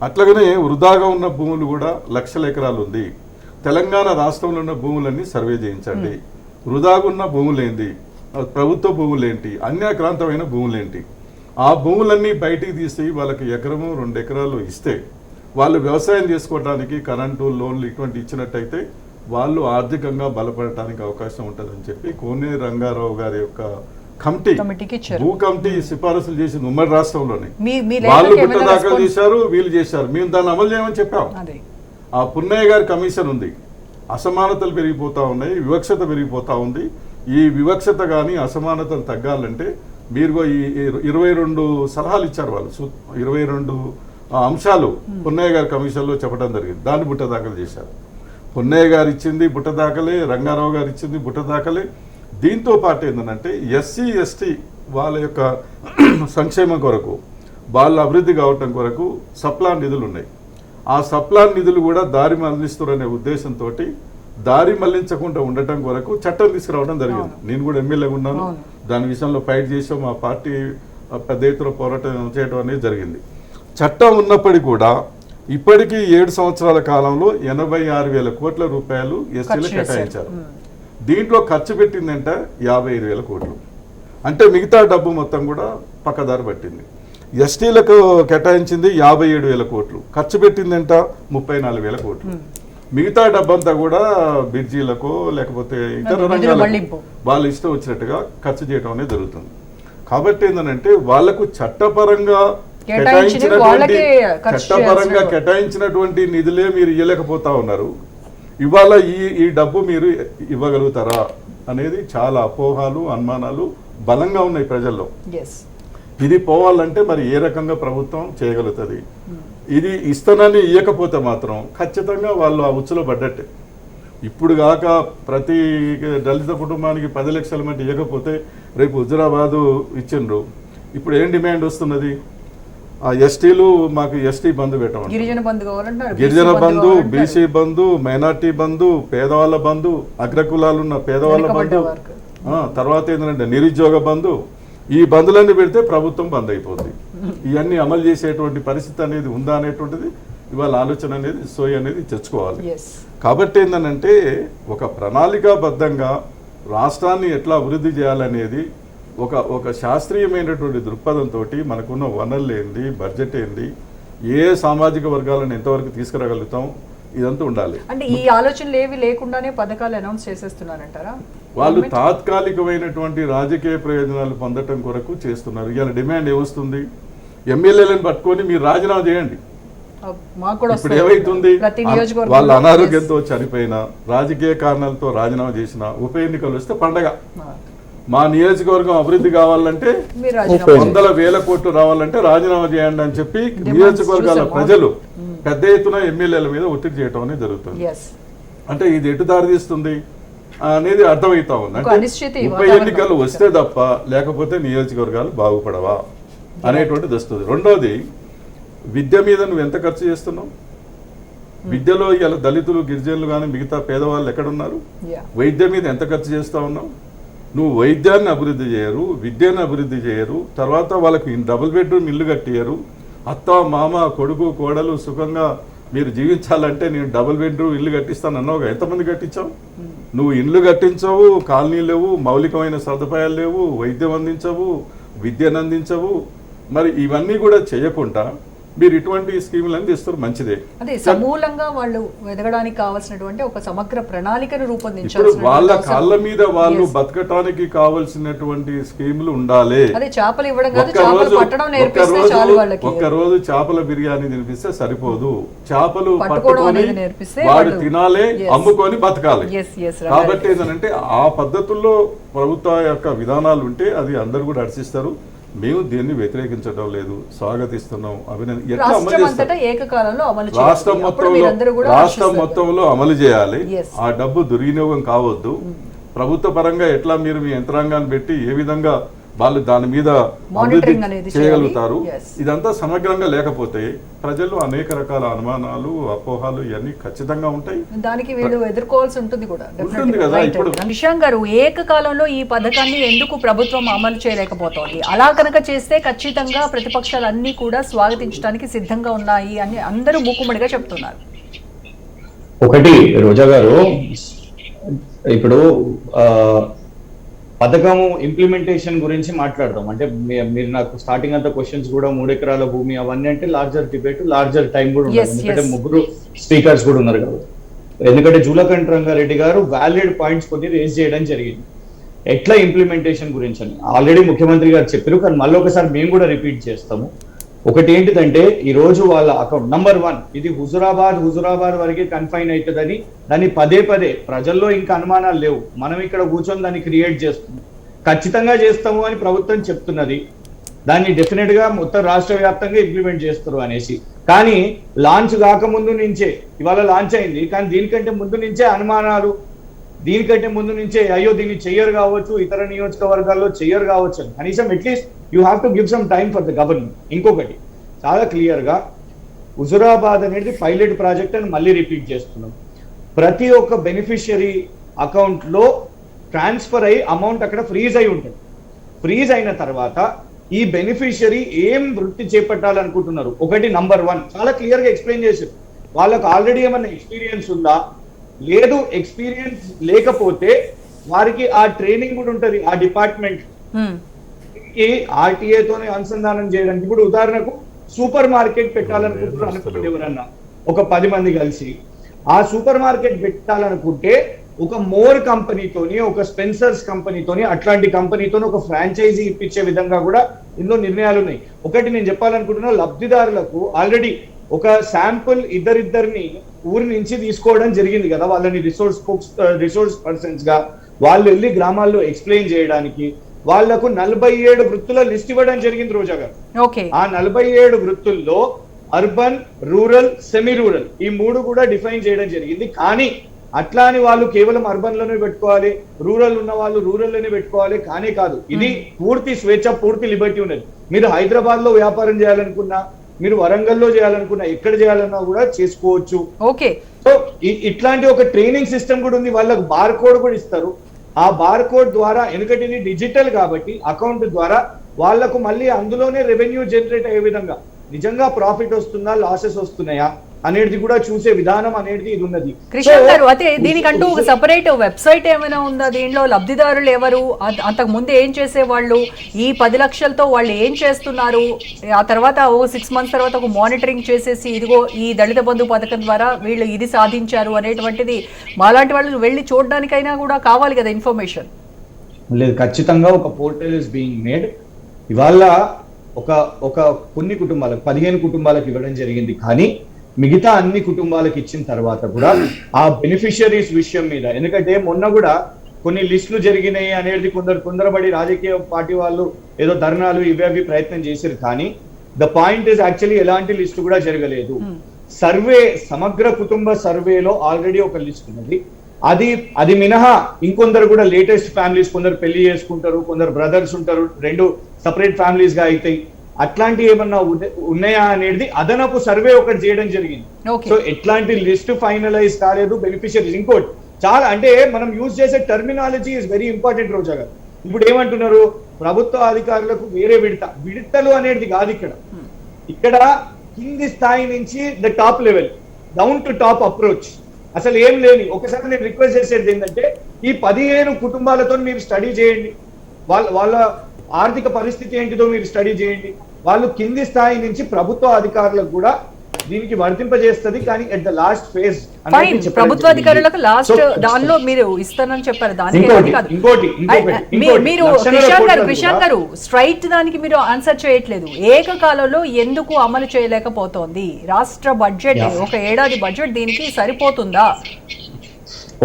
అట్లాగనే వృధాగా ఉన్న భూములు కూడా 1,00,000 ఎకరాలు ఉంది. తెలంగాణ రాష్ట్రంలో ఉన్న భూములన్నీ సర్వే చేయించండి. వృధాగా ఉన్న భూములేంటి, ప్రభుత్వ భూములేంటి, అన్యాక్రాంతమైన భూములేంటి, ఆ భూములన్నీ బయటికి తీసి వాళ్ళకి ఎకరము 2 ఎకరాలు ఇస్తే వాళ్ళు వ్యవసాయం చేసుకోవడానికి కరెంటు, లోన్లు ఇటువంటి ఇచ్చినట్టయితే వాళ్ళు ఆర్థికంగా బలపడటానికి అవకాశం ఉంటుందని చెప్పి కోనేరు రంగారావు గారి యొక్క కమిటీ, భూ కమిటీ సిఫారసులు చేసింది ఉమ్మడి రాష్ట్రంలోనే. వాళ్ళు గుట్ట దాఖలు చేశారు, వీళ్ళు చేశారు. మేము దాన్ని అమలు చేయమని చెప్పాం. ఆ పున్నయ్య గారి కమిషన్ ఉంది. అసమానతలు పెరిగిపోతా ఉన్నాయి, వివక్షత పెరిగిపోతా ఉంది. ఈ వివక్షత కానీ అసమానతలు తగ్గాలంటే మీరు ఈ 22 సలహాలు ఇచ్చారు వాళ్ళు, 22 అంశాలు పున్నయ్య గారి కమిషన్లో చెప్పడం జరిగింది. దాన్ని బుట్ట దాఖలు చేశారు. పున్నయ్య గారు ఇచ్చింది బుట్ట దాఖలే, రంగారావు గారు ఇచ్చింది బుట్ట దాఖలే. దీంతో పాటు ఏంటంటే ఎస్సీ ఎస్టీ వాళ్ళ యొక్క సంక్షేమం కొరకు, వాళ్ళ అభివృద్ధి కావటం కొరకు సప్లాన్ నిధులు ఉన్నాయి. ఆ సప్లాన్ నిధులు కూడా దారి మళ్లిస్తారనే ఉద్దేశంతో దారి మళ్లించకుండా ఉండటం కొరకు చట్టం తీసుకురావడం జరిగింది. నేను కూడా ఎమ్మెల్యేగా ఉన్నాను, దాని విషయంలో ఫైట్ చేసాం. మా పార్టీ పెద్ద ఎత్తున పోరాటం చేయడం అనేది జరిగింది. చట్టం ఉన్నప్పటికీ కూడా ఇప్పటికీ 7 సంవత్సరాల కాలంలో 86,000 కోట్ల రూపాయలు ఎస్టీలకు కేటాయించారు. దీంట్లో ఖర్చు పెట్టిందంట 55,000 కోట్లు. అంటే మిగతా డబ్బు మొత్తం కూడా పక్కదారి పట్టింది. ఎస్టీలకు కేటాయించింది 57,000 కోట్లు, ఖర్చు పెట్టిందంట 34,000 కోట్లు. మిగతా డబ్బంతా కూడా బిర్జీలకు లేకపోతే ఇతర రంగాలకు వాళ్ళు ఇష్టం వచ్చినట్టుగా ఖర్చు చేయడం అనేది జరుగుతుంది. కాబట్టి ఏంటంటే వాళ్లకు చట్టపరంగా కేటాయించినటువంటి నిధులే మీరు ఇవ్వలేకపోతా ఉన్నారు. ఇవాళ ఈ డబ్బు మీరు ఇవ్వగలుగుతారా అనేది చాలా అపోహాలు, అనుమానాలు బలంగా ఉన్నాయి ప్రజల్లో. ఇది పోవాలంటే మరి ఏ రకంగా ప్రభుత్వం చేయగలుగుతుంది? ఇది ఇస్తానని ఇవ్వకపోతే మాత్రం ఖచ్చితంగా వాళ్ళు ఆ ఉచ్చులో పడ్డట్టే. ఇప్పుడు కాక ప్రతి దళిత కుటుంబానికి 10 లక్షల మంది ఇవ్వకపోతే రేపు హుజురాబాదు ఇచ్చిండ్రు, ఇప్పుడు ఏం డిమాండ్ వస్తున్నది? ఆ ఎస్టీలు మాకు ఎస్టీ బంధు పెట్టమని, గిరిజన బంధు, బీసీ బంధు, మైనార్టీ బంధు, పేదవాళ్ళ బంధు, అగ్రకులాలున్న పేదవాళ్ళ బంధు, తర్వాత ఏంటంటే నిరుద్యోగ బంధు. ఈ బంధులన్నీ పెడితే ప్రభుత్వం బంద్ అయిపోద్ది. ఇవన్నీ అమలు చేసేటువంటి పరిస్థితి అనేది ఉందా అనేటువంటిది ఇవాళ ఆలోచన అనేది సోయి అనేది తెచ్చుకోవాలి. కాబట్టి ఏంటంటే ఒక ప్రణాళికాబద్ధంగా రాష్ట్రాన్ని ఎట్లా అభివృద్ధి చేయాలనేది ఒక శాస్త్రీయమైనటువంటి దృక్పథంతో మనకున్న వనరులు ఏంది, బడ్జెట్ ఏంది, ఏ సామాజిక వర్గాలను ఎంతవరకు తీసుకురాగలుగుతాం, ఇదంతా ఉండాలి. అంటే ఈ ఆలోచనలు ఏవి లేకుండానే పథకాలు అనౌన్స్ చేసేస్తున్నారంటారా? వాళ్ళు తాత్కాలికమైనటువంటి రాజకీయ ప్రయోజనాలు పొందటం కొరకు చేస్తున్నారు. ఇవాళ డిమాండ్ ఏమొస్తుంది? ఎమ్మెల్యేలను పట్టుకొని మీరు రాజీనామా చేయండి. మాకు కూడా ఇప్పుడు ఏమైతుంది, ప్రతి నియోజకవర్గంలో వాళ్ళ అనారోగ్యంతో చనిపోయినా, రాజకీయ కారణాలతో రాజీనామా చేసిన, ఉప ఎన్నికలు వస్తే పండగ. మా నియోజకవర్గం అభివృద్ధి కావాలంటే, మీరు రాజీనామా వందల వేల కోట్లు రావాలంటే రాజీనామా చేయండి అని చెప్పి నియోజకవర్గాల ప్రజలు పెద్ద ఎత్తున ఎమ్మెల్యేల మీద ఒత్తిడి చేయడం అనేది జరుగుతుంది. Yes. అంటే ఇది ఎటు దారి తీస్తుంది అనేది అర్థమవుతా ఉంది. ఒక అంటే అనిశ్చితి ఉప వాతావరణం ఎన్నికలు వస్తే తప్ప లేకపోతే నియోజకవర్గాలు బాగుపడవా అనేటువంటిది వస్తుంది. రెండోది, విద్య మీద నువ్వు ఎంత ఖర్చు చేస్తున్నావు? విద్యలో ఇలా దళితులు, గిరిజనులు కానీ మిగతా పేదవాళ్ళు ఎక్కడున్నారు? Yeah. వైద్యం మీద ఎంత ఖర్చు చేస్తా ఉన్నావు? నువ్వు వైద్యాన్ని అభివృద్ధి చేయరు, విద్యను అభివృద్ధి చేయరు, తర్వాత వాళ్ళకి డబుల్ బెడ్రూమ్ ఇల్లు కట్టియరు. అత్త, మామ, కొడుకు, కోడలు సుఖంగా మీరు జీవించాలంటే నేను డబుల్ బెడ్రూమ్ ఇల్లు కట్టిస్తాను అన్నావుగా, ఎంతమంది కట్టించావు? నువ్వు ఇల్లు కట్టించవు, కాలనీలు లేవు, మౌలికమైన సదుపాయాలు లేవు, వైద్యం అందించవు, విద్యను అందించవు. మరి ఇవన్నీ కూడా చేయకుండా మీరు ఇటువంటి స్కీములను తీస్తారు, మంచిదే. అదే సమూలంగా వాళ్ళు ఎదగడానికి కావాల్సినటువంటి ఒక సమగ్ర ప్రణాళికను ఇప్పుడు రూపొందించాల్సిన వాళ్ళ కాళ్ళ మీద వాళ్ళు బతకటానికి కావాల్సినటువంటి స్కీములు ఉండాలి. అదే చేపలు ఇవ్వడం కాదు, చేపలు పట్టడం నేర్పిస్తే చాలు వాళ్ళకి. ఒక్కరోజు చేపల బిర్యానీ తినిపిస్తే సరిపోదు, చేపలు పట్టుకోవడం పట్టుకొని అనేది నేర్పిస్తే వాడు వాళ్ళు- తినాలి, Yes. అమ్ముకొని బతకాలి. Yes, yes, right. కాబట్టి ఏంటంటే ఆ పద్ధతుల్లో ప్రభుత్వ యొక్క విధానాలు ఉంటే అది అందరు కూడా హర్షిస్తారు. మేము దీన్ని వ్యతిరేకించడం లేదు, స్వాగతిస్తున్నాం, అభినందన. ఎట్లా అమలు రాష్ట్రం చేస్తారు? అంతటా ఏకకాలంలో అమలు చేయాలి. రాష్ట్రం అప్పుడు మొత్తంలో మీరందరూ కూడా రాష్ట్రం హర్షిస్తారు. మొత్తంలో అమలు చేయాలి. Yes. ఆ డబ్బు దుర్వినియోగం కావద్దు. ప్రభుత్వ పరంగా ఎట్లా మీరు మీ యంత్రాంగాన్ని పెట్టి ఏ విధంగా వాళ్ళు దాని మీద Monitoring అనేది అభివృద్ధి చేయగలుగుతారు. చేయాలి. Yes. ఇదంతా సమగ్రంగా లేకపోతే ప్రజలు అనేక రకాల అనుమానాలు, అపోహాలు ఇవన్నీ ఖచ్చితంగా ఉంటాయి. దానికి వీళ్ళు ఎదుర్కోవాల్సి ఉంటుంది కూడా. ఉంటుంది కదా. ఇప్పుడు నిశాంక్ గారు, ఏకకాలంలో ఈ పథకాన్ని ఎందుకు ప్రభుత్వం అమలు చేయలేకపోతోంది? అలా కనుక చేస్తే ఖచ్చితంగా ప్రతిపక్షాలన్నీ కూడా స్వాగతించడానికి సిద్ధంగా ఉన్నాయి అని అందరూ మూకుమ్మడిగా చెప్తున్నారు. ఒకటి రోజా గారు, ఇప్పుడు పథకము ఇంప్లిమెంటేషన్ గురించి మాట్లాడదాం. అంటే మీరు నాకు స్టార్టింగ్ అంతా క్వశ్చన్స్ కూడా 3 ఎకరాల భూమి అవన్నీ అంటే లార్జర్ డిబేట్, లార్జర్ టైం కూడా Yes, ఉంటుంది. ఎందుకంటే yes. ముగ్గురు స్పీకర్స్ కూడా ఉన్నారు కాబట్టి. ఎందుకంటే జూలకంఠ రంగారెడ్డి గారు వ్యాలిడ్ పాయింట్స్ కొన్ని రేజ్ చేయడం జరిగింది ఎట్లా ఇంప్లిమెంటేషన్ గురించి అని. ఆల్రెడీ ముఖ్యమంత్రి గారు చెప్పారు, కానీ మళ్ళీ ఒకసారి మేము కూడా రిపీట్ చేస్తాము. ఒకటి ఏంటిదంటే, ఈ రోజు వాళ్ళ అకౌంట్ నంబర్ 1 ఇది హుజురాబాద్ వరకే కన్ఫైన్ అవుతుందని దాన్ని పదే ప్రజల్లో ఇంకా అనుమానాలు లేవు. మనం ఇక్కడ కూర్చొని దాన్ని క్రియేట్ చేస్తున్నాం, ఖచ్చితంగా చేస్తాము అని ప్రభుత్వం చెప్తున్నది. దాన్ని డెఫినెట్ గా మొత్తం రాష్ట్ర వ్యాప్తంగా ఇంప్లిమెంట్ చేస్తారు అనేసి. కానీ లాంచ్ కాకముందు నుంచే, ఇవాళ లాంచ్ అయింది కానీ దీనికంటే ముందు నుంచే అనుమానాలు, దీనికంటే ముందు నుంచే అయ్యో దీన్ని చెయ్యరు కావచ్చు, ఇతర నియోజకవర్గాల్లో చెయ్యరు కావచ్చు అని. కనీసం at least you have to give some time for the government. ఇంకొకటి చాలా క్లియర్ గా హుజురాబాద్ అనేది పైలట్ ప్రాజెక్ట్ అని మళ్ళీ రిపీట్ చేస్తున్నాం. ప్రతి ఒక్క బెనిఫిషియరీ అకౌంట్ లో ట్రాన్స్ఫర్ అయ్యి అమౌంట్ అక్కడ ఫ్రీజ్ అయి ఉంటుంది. ఫ్రీజ్ అయిన తర్వాత ఈ బెనిఫిషియరీ ఏం వృత్తి చేపట్టాలనుకుంటున్నారు, ఒకటి నంబర్ 1 చాలా క్లియర్ గా ఎక్స్ప్లెయిన్ చేశారు. వాళ్ళకు ఆల్రెడీ ఏమన్నా ఎక్స్పీరియన్స్ ఉందా, లేదు ఎక్స్పీరియన్స్ లేకపోతే వారికి ఆ ట్రైనింగ్ కూడా ఉంటుంది ఆ డిపార్ట్మెంట్ కి ఆర్టీఏతోనే అనుసంధానం చేయడానికి. ఇప్పుడు ఉదాహరణకు సూపర్ మార్కెట్ పెట్టాలనుకుంటున్నారు అనుకుంటే ఎవరన్నా ఒక 10 మంది కలిసి ఆ సూపర్ మార్కెట్ పెట్టాలనుకుంటే ఒక మోర్ కంపెనీతోని, ఒక స్పెన్సర్స్ కంపెనీతోని, అట్లాంటి కంపెనీతోని ఒక ఫ్రాంచైజీ ఇప్పించే విధంగా కూడా ఎన్నో నిర్ణయాలు ఉన్నాయి. ఒకటి నేను చెప్పాలనుకుంటున్నా, లబ్ధిదారులకు ఆల్రెడీ ఒక శాంపుల్ ఇద్దరిని ఊరి నుంచి తీసుకోవడం జరిగింది కదా, వాళ్ళని రిసోర్స్ పర్సన్స్ గా వాళ్ళు వెళ్ళి గ్రామాల్లో ఎక్స్ప్లెయిన్ చేయడానికి వాళ్లకు 47 వృత్తుల లిస్ట్ ఇవ్వడం జరిగింది రోజా గారు. ఆ 47 వృత్తుల్లో అర్బన్, రూరల్, సెమీ రూరల్ ఈ 3 కూడా డిఫైన్ చేయడం జరిగింది. కానీ అట్లా అని వాళ్ళు కేవలం అర్బన్ లోనే పెట్టుకోవాలి, రూరల్ ఉన్న వాళ్ళు రూరల్ లోనే పెట్టుకోవాలి కానీ కాదు. ఇది పూర్తి స్వేచ్ఛ, పూర్తి లిబర్టీ ఉన్నది. మీరు హైదరాబాద్ లో వ్యాపారం చేయాలనుకున్నా, మీరు వరంగల్లో చేయాలనుకున్నా, ఎక్కడ చేయాలన్నా కూడా చేసుకోవచ్చు. ఓకే, సో ఇట్లాంటి ఒక ట్రైనింగ్ సిస్టమ్ కూడా ఉంది. వాళ్ళకు బార్ కోడ్ కూడా ఇస్తారు. ఆ బార్ కోడ్ ద్వారా, ఎందుకంటే ఇది డిజిటల్ కాబట్టి అకౌంట్ ద్వారా వాళ్లకు మళ్ళీ అందులోనే రెవెన్యూ జనరేట్ అయ్యే విధంగా నిజంగా ప్రాఫిట్ వస్తుందా, లాసెస్ వస్తున్నాయా అనేది కూడా చూసే విధానం అనేది ఇది ఉన్నది. కృష్ణన్ గారు, అయితే దీనికంటూ ఒక సెపరేట్ వెబ్సైట్ ఏమైనా ఉందా? దీనిలో లబ్ధిదారులు ఎవరు, అంతకు ముందు ఏం చేసేవాళ్ళు, ఈ 10 లక్షలతో వాళ్ళు ఏం చేస్తున్నారు, ఆ తర్వాత ఓ 6 మంత్స్ తర్వాత ఒక మానిటరింగ్ చేసేసి ఇదిగో ఈ దళిత బంధు పథకం ద్వారా వీళ్ళు ఇది సాధించారు అనేటువంటిది మాలాంటి వాళ్ళు వెళ్ళి చూడడానికైనా కూడా కావాలి కదా ఇన్ఫర్మేషన్. లేదు, ఖచ్చితంగా ఒక పోర్టల్ ఇస్ బీయింగ్ మేడ్. ఇవాళ ఒక కొన్ని కుటుంబాలకు 15 కుటుంబాలకు ఇవ్వడం జరిగింది. కానీ మిగతా అన్ని కుటుంబాలకు ఇచ్చిన తర్వాత కూడా ఆ బెనిఫిషియరీస్ విషయం మీద, ఎందుకంటే మొన్న కూడా కొన్ని లిస్టులు జరిగినాయి అనేది కొందరబడి రాజకీయ పార్టీ వాళ్ళు ఏదో ధర్నాలు ఇవి ప్రయత్నం చేశారు. కానీ ద పాయింట్ ఇస్ యాక్చువల్లీ ఎలాంటి లిస్టు కూడా జరగలేదు. సర్వే, సమగ్ర కుటుంబ సర్వేలో ఆల్రెడీ ఒక లిస్ట్ ఉన్నది. అది మినహా ఇంకొందరు కూడా లేటెస్ట్ ఫ్యామిలీస్, కొందరు పెళ్లి చేసుకుంటారు, కొందరు బ్రదర్స్ ఉంటారు, 2 సపరేట్ ఫ్యామిలీస్ గా అవుతాయి. అట్లాంటి ఏమన్నా ఉన్నాయా అనేది అదనపు సర్వే ఒకటి చేయడం జరిగింది. సో ఎట్లాంటి లిస్ట్ ఫైనలైజ్ కాలేదు బెనిఫిషియరీస్. ఇంకోటి చాలా అంటే మనం యూజ్ చేసే టర్మినాలజీ ఇస్ వెరీ ఇంపార్టెంట్. రోజా గారు ఇప్పుడు ఏమంటున్నారు, ప్రభుత్వ అధికారులకు వేరే విడతలు అనేది కాదు ఇక్కడ కింది స్థాయి నుంచి the top level down to top approach అసలు ఏం లేని. ఒకసారి నేను రిక్వెస్ట్ చేసేది ఏంటంటే ఈ 15 కుటుంబాలతో మీరు స్టడీ చేయండి, వాళ్ళ ఆర్థిక పరిస్థితి ఏంటిదో మీరు స్టడీ చేయండి. వాళ్ళు కింది స్థాయి నుంచి ప్రభుత్వ అధికారులకు కూడా దీనికి వర్తింపజేస్తుంది. కానీ ఎట్ ద లాస్ట్ ఫేజ్ ప్రభుత్వ అధికారులకు లాస్ట్ దానిలో మీరు ఇస్తానని చెప్పారు. మీరు కృష్ణ గారు స్ట్రైట్ దానికి మీరు ఆన్సర్ చేయట్లేదు. ఏకకాలంలో ఎందుకు అమలు చేయలేకపోతోంది రాష్ట్ర బడ్జెట్? ఒక ఏడాది బడ్జెట్ దీనికి సరిపోతుందా?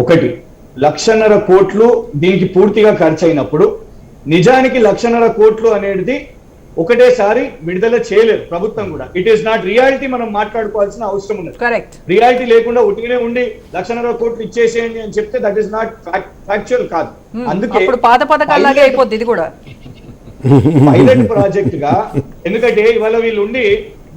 1.5 కోట్లు దీనికి పూర్తిగా ఖర్చు అయినప్పుడు నిజానికి 1.5 కోట్లు అనేది ఒకటేసారి విడుదల చేయలేదు ప్రభుత్వం కూడా. It is not reality. మనం మాట్లాడుకోవాల్సిన అవసరం ఉన్నది. కరెక్ట్. రియాలిటీ లేకుండా ఉట్టిగానే ఉండి 1.5 కోట్లు ఇచ్చేసేయండి అని చెప్తే దట్ ఈస్ నాట్ ఫ్యాక్చువల్ కాదు. అందుకే పాత పథకాలాగే అయిపోద్ది ఇది కూడా పైలట్ ప్రాజెక్ట్ గా. ఎందుకంటే ఇవాళ వీళ్ళు ఉండి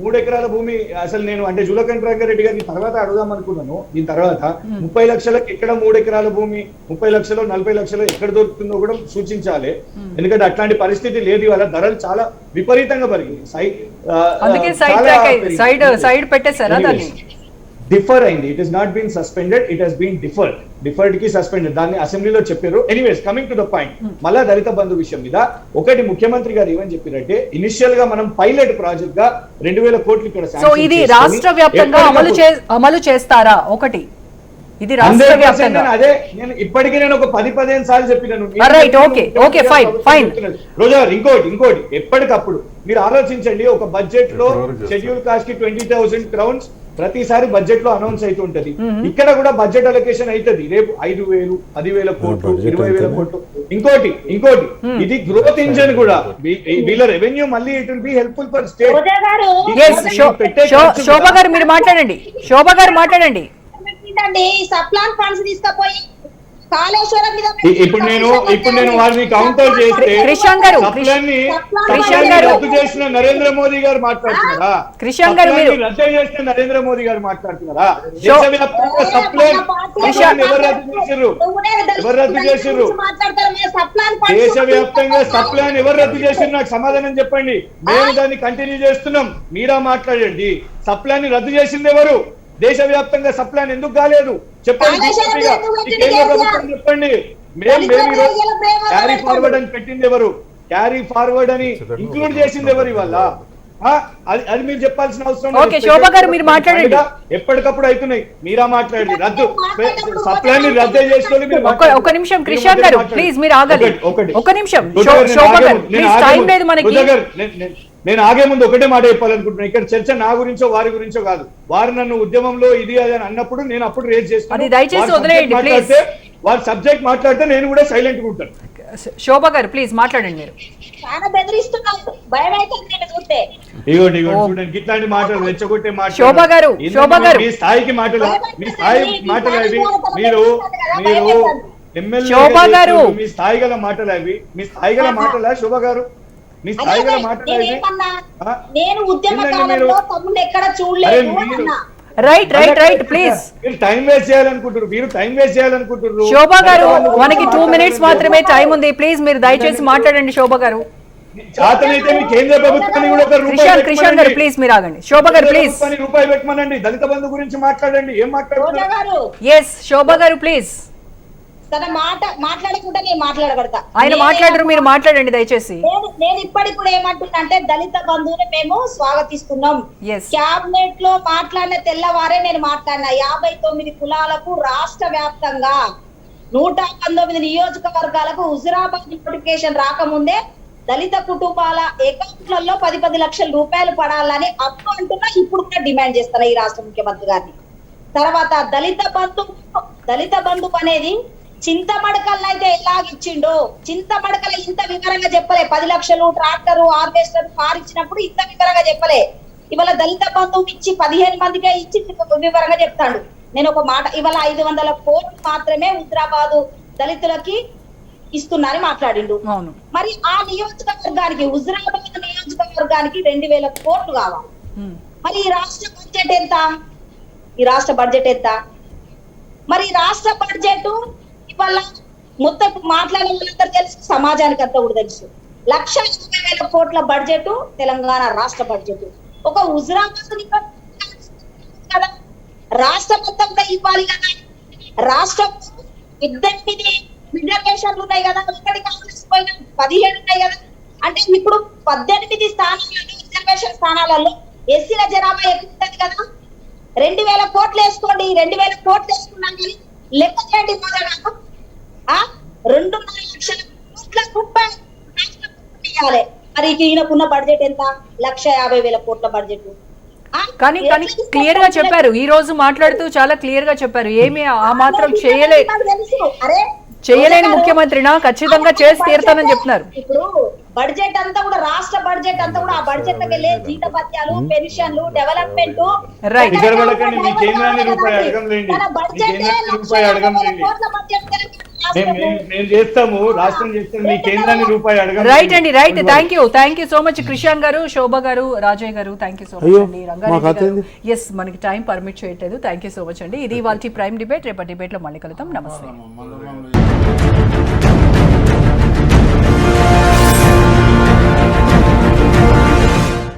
3 ఎకరాల భూమి అసలు నేను అంటే జూలకంఠ రంగారెడ్డి గారిని తర్వాత అడుగుదాం అనుకున్నాను. దీని తర్వాత 30 లక్షలకు ఎక్కడ 3 ఎకరాల భూమి 30 లక్షలు 40 లక్షలు ఎక్కడ దొరుకుతుందో కూడా సూచించాలి. ఎందుకంటే అట్లాంటి పరిస్థితి లేదు. ఇవాళ ధరలు చాలా విపరీతంగా పెరిగింది. సైడ్ పెట్టేశారా దాన్ని? డిఫర్ అయింది. It is not been suspended, it has been deferred కి సస్పెండెడ్. దాన్ని అసెంబ్లీలో చెప్పారు. Anyways coming to the point, మళ్ళా దళిత బంధు విషయం మీద ఒకటి ముఖ్యమంత్రి గారు ఏమని చెప్పారంటే ఇనిషియల్ గా మనం పైలట్ ప్రాజెక్ట్ గా 2000 కోట్లు ఇక్కడ. సో ఇది రాష్ట్ర వ్యాప్తంగా అమలు చేస్తారా? ఒకటి ఇది రాష్ట్ర వ్యాప్తంగా. అదే నేను ఇప్పటికీ నేను ఒక 10-15 సార్లు చెప్పినాను. రోజా ఇంకోటి ఎప్పటికప్పుడు మీరు ఆలోచించండి. ఒక బడ్జెట్ లో షెడ్యూల్ కాస్ట్ కి 20,000 crowns ప్రతిసారి బడ్జెట్ లో అనౌన్స్ అవుతుంటది. ఇక్కడ కూడా బడ్జెట్ అలొకేషన్ అవుతుంది. రేపు 5,000, 10,000 కోట్లు, 20,000 కోట్లు. ఇంకోటి ఇది గ్రోత్ ఇంజన్ కూడా. వీళ్ళ రెవెన్యూ మళ్ళీ it will be helpful for state. Shobha గారు మీరు మాట్లాడండి. సప్లాన్ ఫండ్స్ తీసుకుపోయి ఇప్పుడు నేను వారిని కౌంటర్ చేస్తే రద్దు చేసిన నరేంద్ర మోదీ గారు మాట్లాడుతున్నారా? రద్దు చేసిన నరేంద్ర మోదీ గారు మాట్లాడుతున్నారా? దేశవ్యాప్తంగా సప్లాన్ ఎవరు రద్దు చేసిర్రు? దేశవ్యాప్తంగా సప్లాన్ ఎవరు రద్దు చేసిర్రు? నాకు సమాధానం చెప్పండి. మేము దాన్ని కంటిన్యూ చేస్తున్నాం. మీరా మాట్లాడండి. సప్లాన్ ని రద్దు చేసింది ఎవరు? దేశవ్యాప్తంగా సప్లాన్ ఎందుకు కాలేదు చెప్పండి. కేంద్ర ప్రభుత్వం చెప్పండి. మేము క్యారీ ఫార్వర్డ్ అని పెట్టింది ఎవరు? క్యారీ ఫార్వర్డ్ అని ఇంక్లూడ్ చేసింది ఎవరు? ఇవాళ అది మీరు చెప్పాల్సిన అవసరం. ఎప్పటికప్పుడు అవుతున్నాయి. మీరా మాట్లాడండి. రద్దు సప్లాన్ ని రద్దు చేసుకొని ఒక నిమిషం కృష్ణ గారు ప్లీజ్ మీరు ఆగాలి. ఒక నిమిషం నేను ఆగే ముందు ఒకటే మాట చెప్పాలనుకుంటున్నాను. ఇక్కడ చర్చ నా గురించో వారి గురించో కాదు. వారు నన్ను ఉద్యమంలో ఇది అది అని అన్నప్పుడు నేను అప్పుడు రేజ్ చేస్తాను. వారి సబ్జెక్ట్ మాట్లాడితే నేను కూడా సైలెంట్ గా ఉంటాను. శోభ గారు ప్లీజ్ మాట్లాడండి. మీరు చూడండి ఇట్లాంటి మాటలు రెచ్చగొట్టే మాట. మీ స్థాయికి మాటలు అవి మీరు ఎమ్మెల్యే మీ స్థాయి గల మాటలు అవి. మీ స్థాయి గల మాటలా శోభ గారు? మీ స్థాయి గల మాటలు అవి. Right please. మీరు టైం వేస్ట్ చేయాలనుకుంటున్నారు. శోభ గారు మనకి 2 minutes మాత్రమే టైం ఉంది. ప్లీజ్ మీరు దయచేసి మాట్లాడండి శోభ గారు. చేతనైతే మీ కేంద్ర ప్రభుత్వాన్ని కూడా కృష్ణ గారు ప్లీజ్ మీరు ఆగండి. శోభ గారు ప్లీజ్ రూపాయి పెట్టమనండి. దళిత బంధు గురించి మాట్లాడండి. ఏం మాట్లాడుతున్నారు? ఎస్ శోభ గారు ప్లీజ్. తన మాట్లాడకుండా నేను మాట్లాడబడతా. ఆయన మాట్లాడరు, మీరు మాట్లాడండి దయచేసి. నేను ఇప్పటికి కూడా ఏమంటున్నా అంటే దళిత బంధువుని మేము స్వాగతిస్తున్నాం. క్యాబినెట్ లో మాట్లాడిన తెల్లవారే నేను మాట్లాడిన 59 కులాలకు రాష్ట్ర వ్యాప్తంగా 119 నియోజకవర్గాలకు హుజురాబాద్ నోటిఫికేషన్ రాకముందే దళిత కుటుంబాల అకౌంట్లలో 10 లక్షల రూపాయలు పడాలని అప్పు అంటున్నా, ఇప్పుడు కూడా డిమాండ్ చేస్తున్నా ఈ రాష్ట్ర ముఖ్యమంత్రి గారిని. తర్వాత దళిత బంధు అనేది చింతమడకల్లో అయితే ఎలాగిచ్చిండో, చింతమడకల ఇంత వివరంగా చెప్పలే. 10 లక్షలు ట్రాక్టరు, హార్వెస్టర్, కార్ ఇచ్చినప్పుడు ఇంత వివరంగా చెప్పలే. ఇవాళ దళిత బంధువు ఇచ్చి 15 మందికే ఇచ్చి వివరంగా చెప్తాడు. నేను ఒక మాట, ఇవాళ 500 కోట్లు మాత్రమే హుజరాబాదు దళితులకి ఇస్తున్నారని మాట్లాడిండు. మరి ఆ నియోజకవర్గానికి, హుజరాబాద్ నియోజకవర్గానికి 2000 కోట్లు కావాలి. మరి ఈ రాష్ట్ర బడ్జెట్ ఎంత? మరి రాష్ట్ర బడ్జెట్ ఇవాళ మొత్తం మాట్లాడే వాళ్ళందరూ తెలుసు, సమాజానికి అంతా కూడా తెలుసు. 1,50,000 కోట్ల బడ్జెట్ తెలంగాణ రాష్ట్ర బడ్జెట్. ఒక హుజరాబాద్ కదా, రాష్ట్ర మొత్తంలో ఇవ్వాలి కదా. రాష్ట్రం 18 రిజర్వేషన్లు ఉన్నాయి కదా, ఒకటి కాంగ్రెస్ పోయినా 17 ఉన్నాయి కదా. అంటే ఇప్పుడు 18 స్థానాలలో, రిజర్వేషన్ స్థానాలలో ఎస్సీల జనాభా ఎక్కువ ఉంటది కదా. 2,000 కోట్లు వేసుకోండి, 2,000 కోట్లు వేసుకున్నాం కానీ లెక్క చేయండి. 2.5 లక్షల కోట్ల రూపాయలు ఇవ్వాలి. మరి ఈయనకున్న బడ్జెట్ ఎంత? 1,50,000 కోట్ల బడ్జెట్. కానీ క్లియర్ గా చెప్పారు, ఈ రోజు మాట్లాడుతూ చాలా క్లియర్ గా చెప్పారు, ఏమి ఆ మాత్రం చేయలేని ముఖ్యమంత్రినా, ఖచ్చితంగా చేసి తీరుతానని చెప్తున్నారు. ఇప్పుడు బడ్జెట్ అంతా కూడా, రాష్ట్ర బడ్జెట్ అంతా కూడా, ఆ బడ్జెట్ లకి వెళ్ళే జీతభత్యాలు, పెన్షన్లు, డెవలప్మెంట్, రైట్ అండి, right. Thank you so much Krishank గారు, శోభ గారు, రాజయ్య గారు, థ్యాంక్ యూ సో మచ్ అండి. రంగారెడ్డి గారు, ఎస్ మనకి టైం పర్మిట్ చేయట్లేదు. థ్యాంక్ యూ సో మచ్ అండి. ఇది వాళ్ళ ప్రైమ్ డిబేట్. రేపటి డిబేట్ లో మళ్ళీ కలుద్దాం. నమస్తే.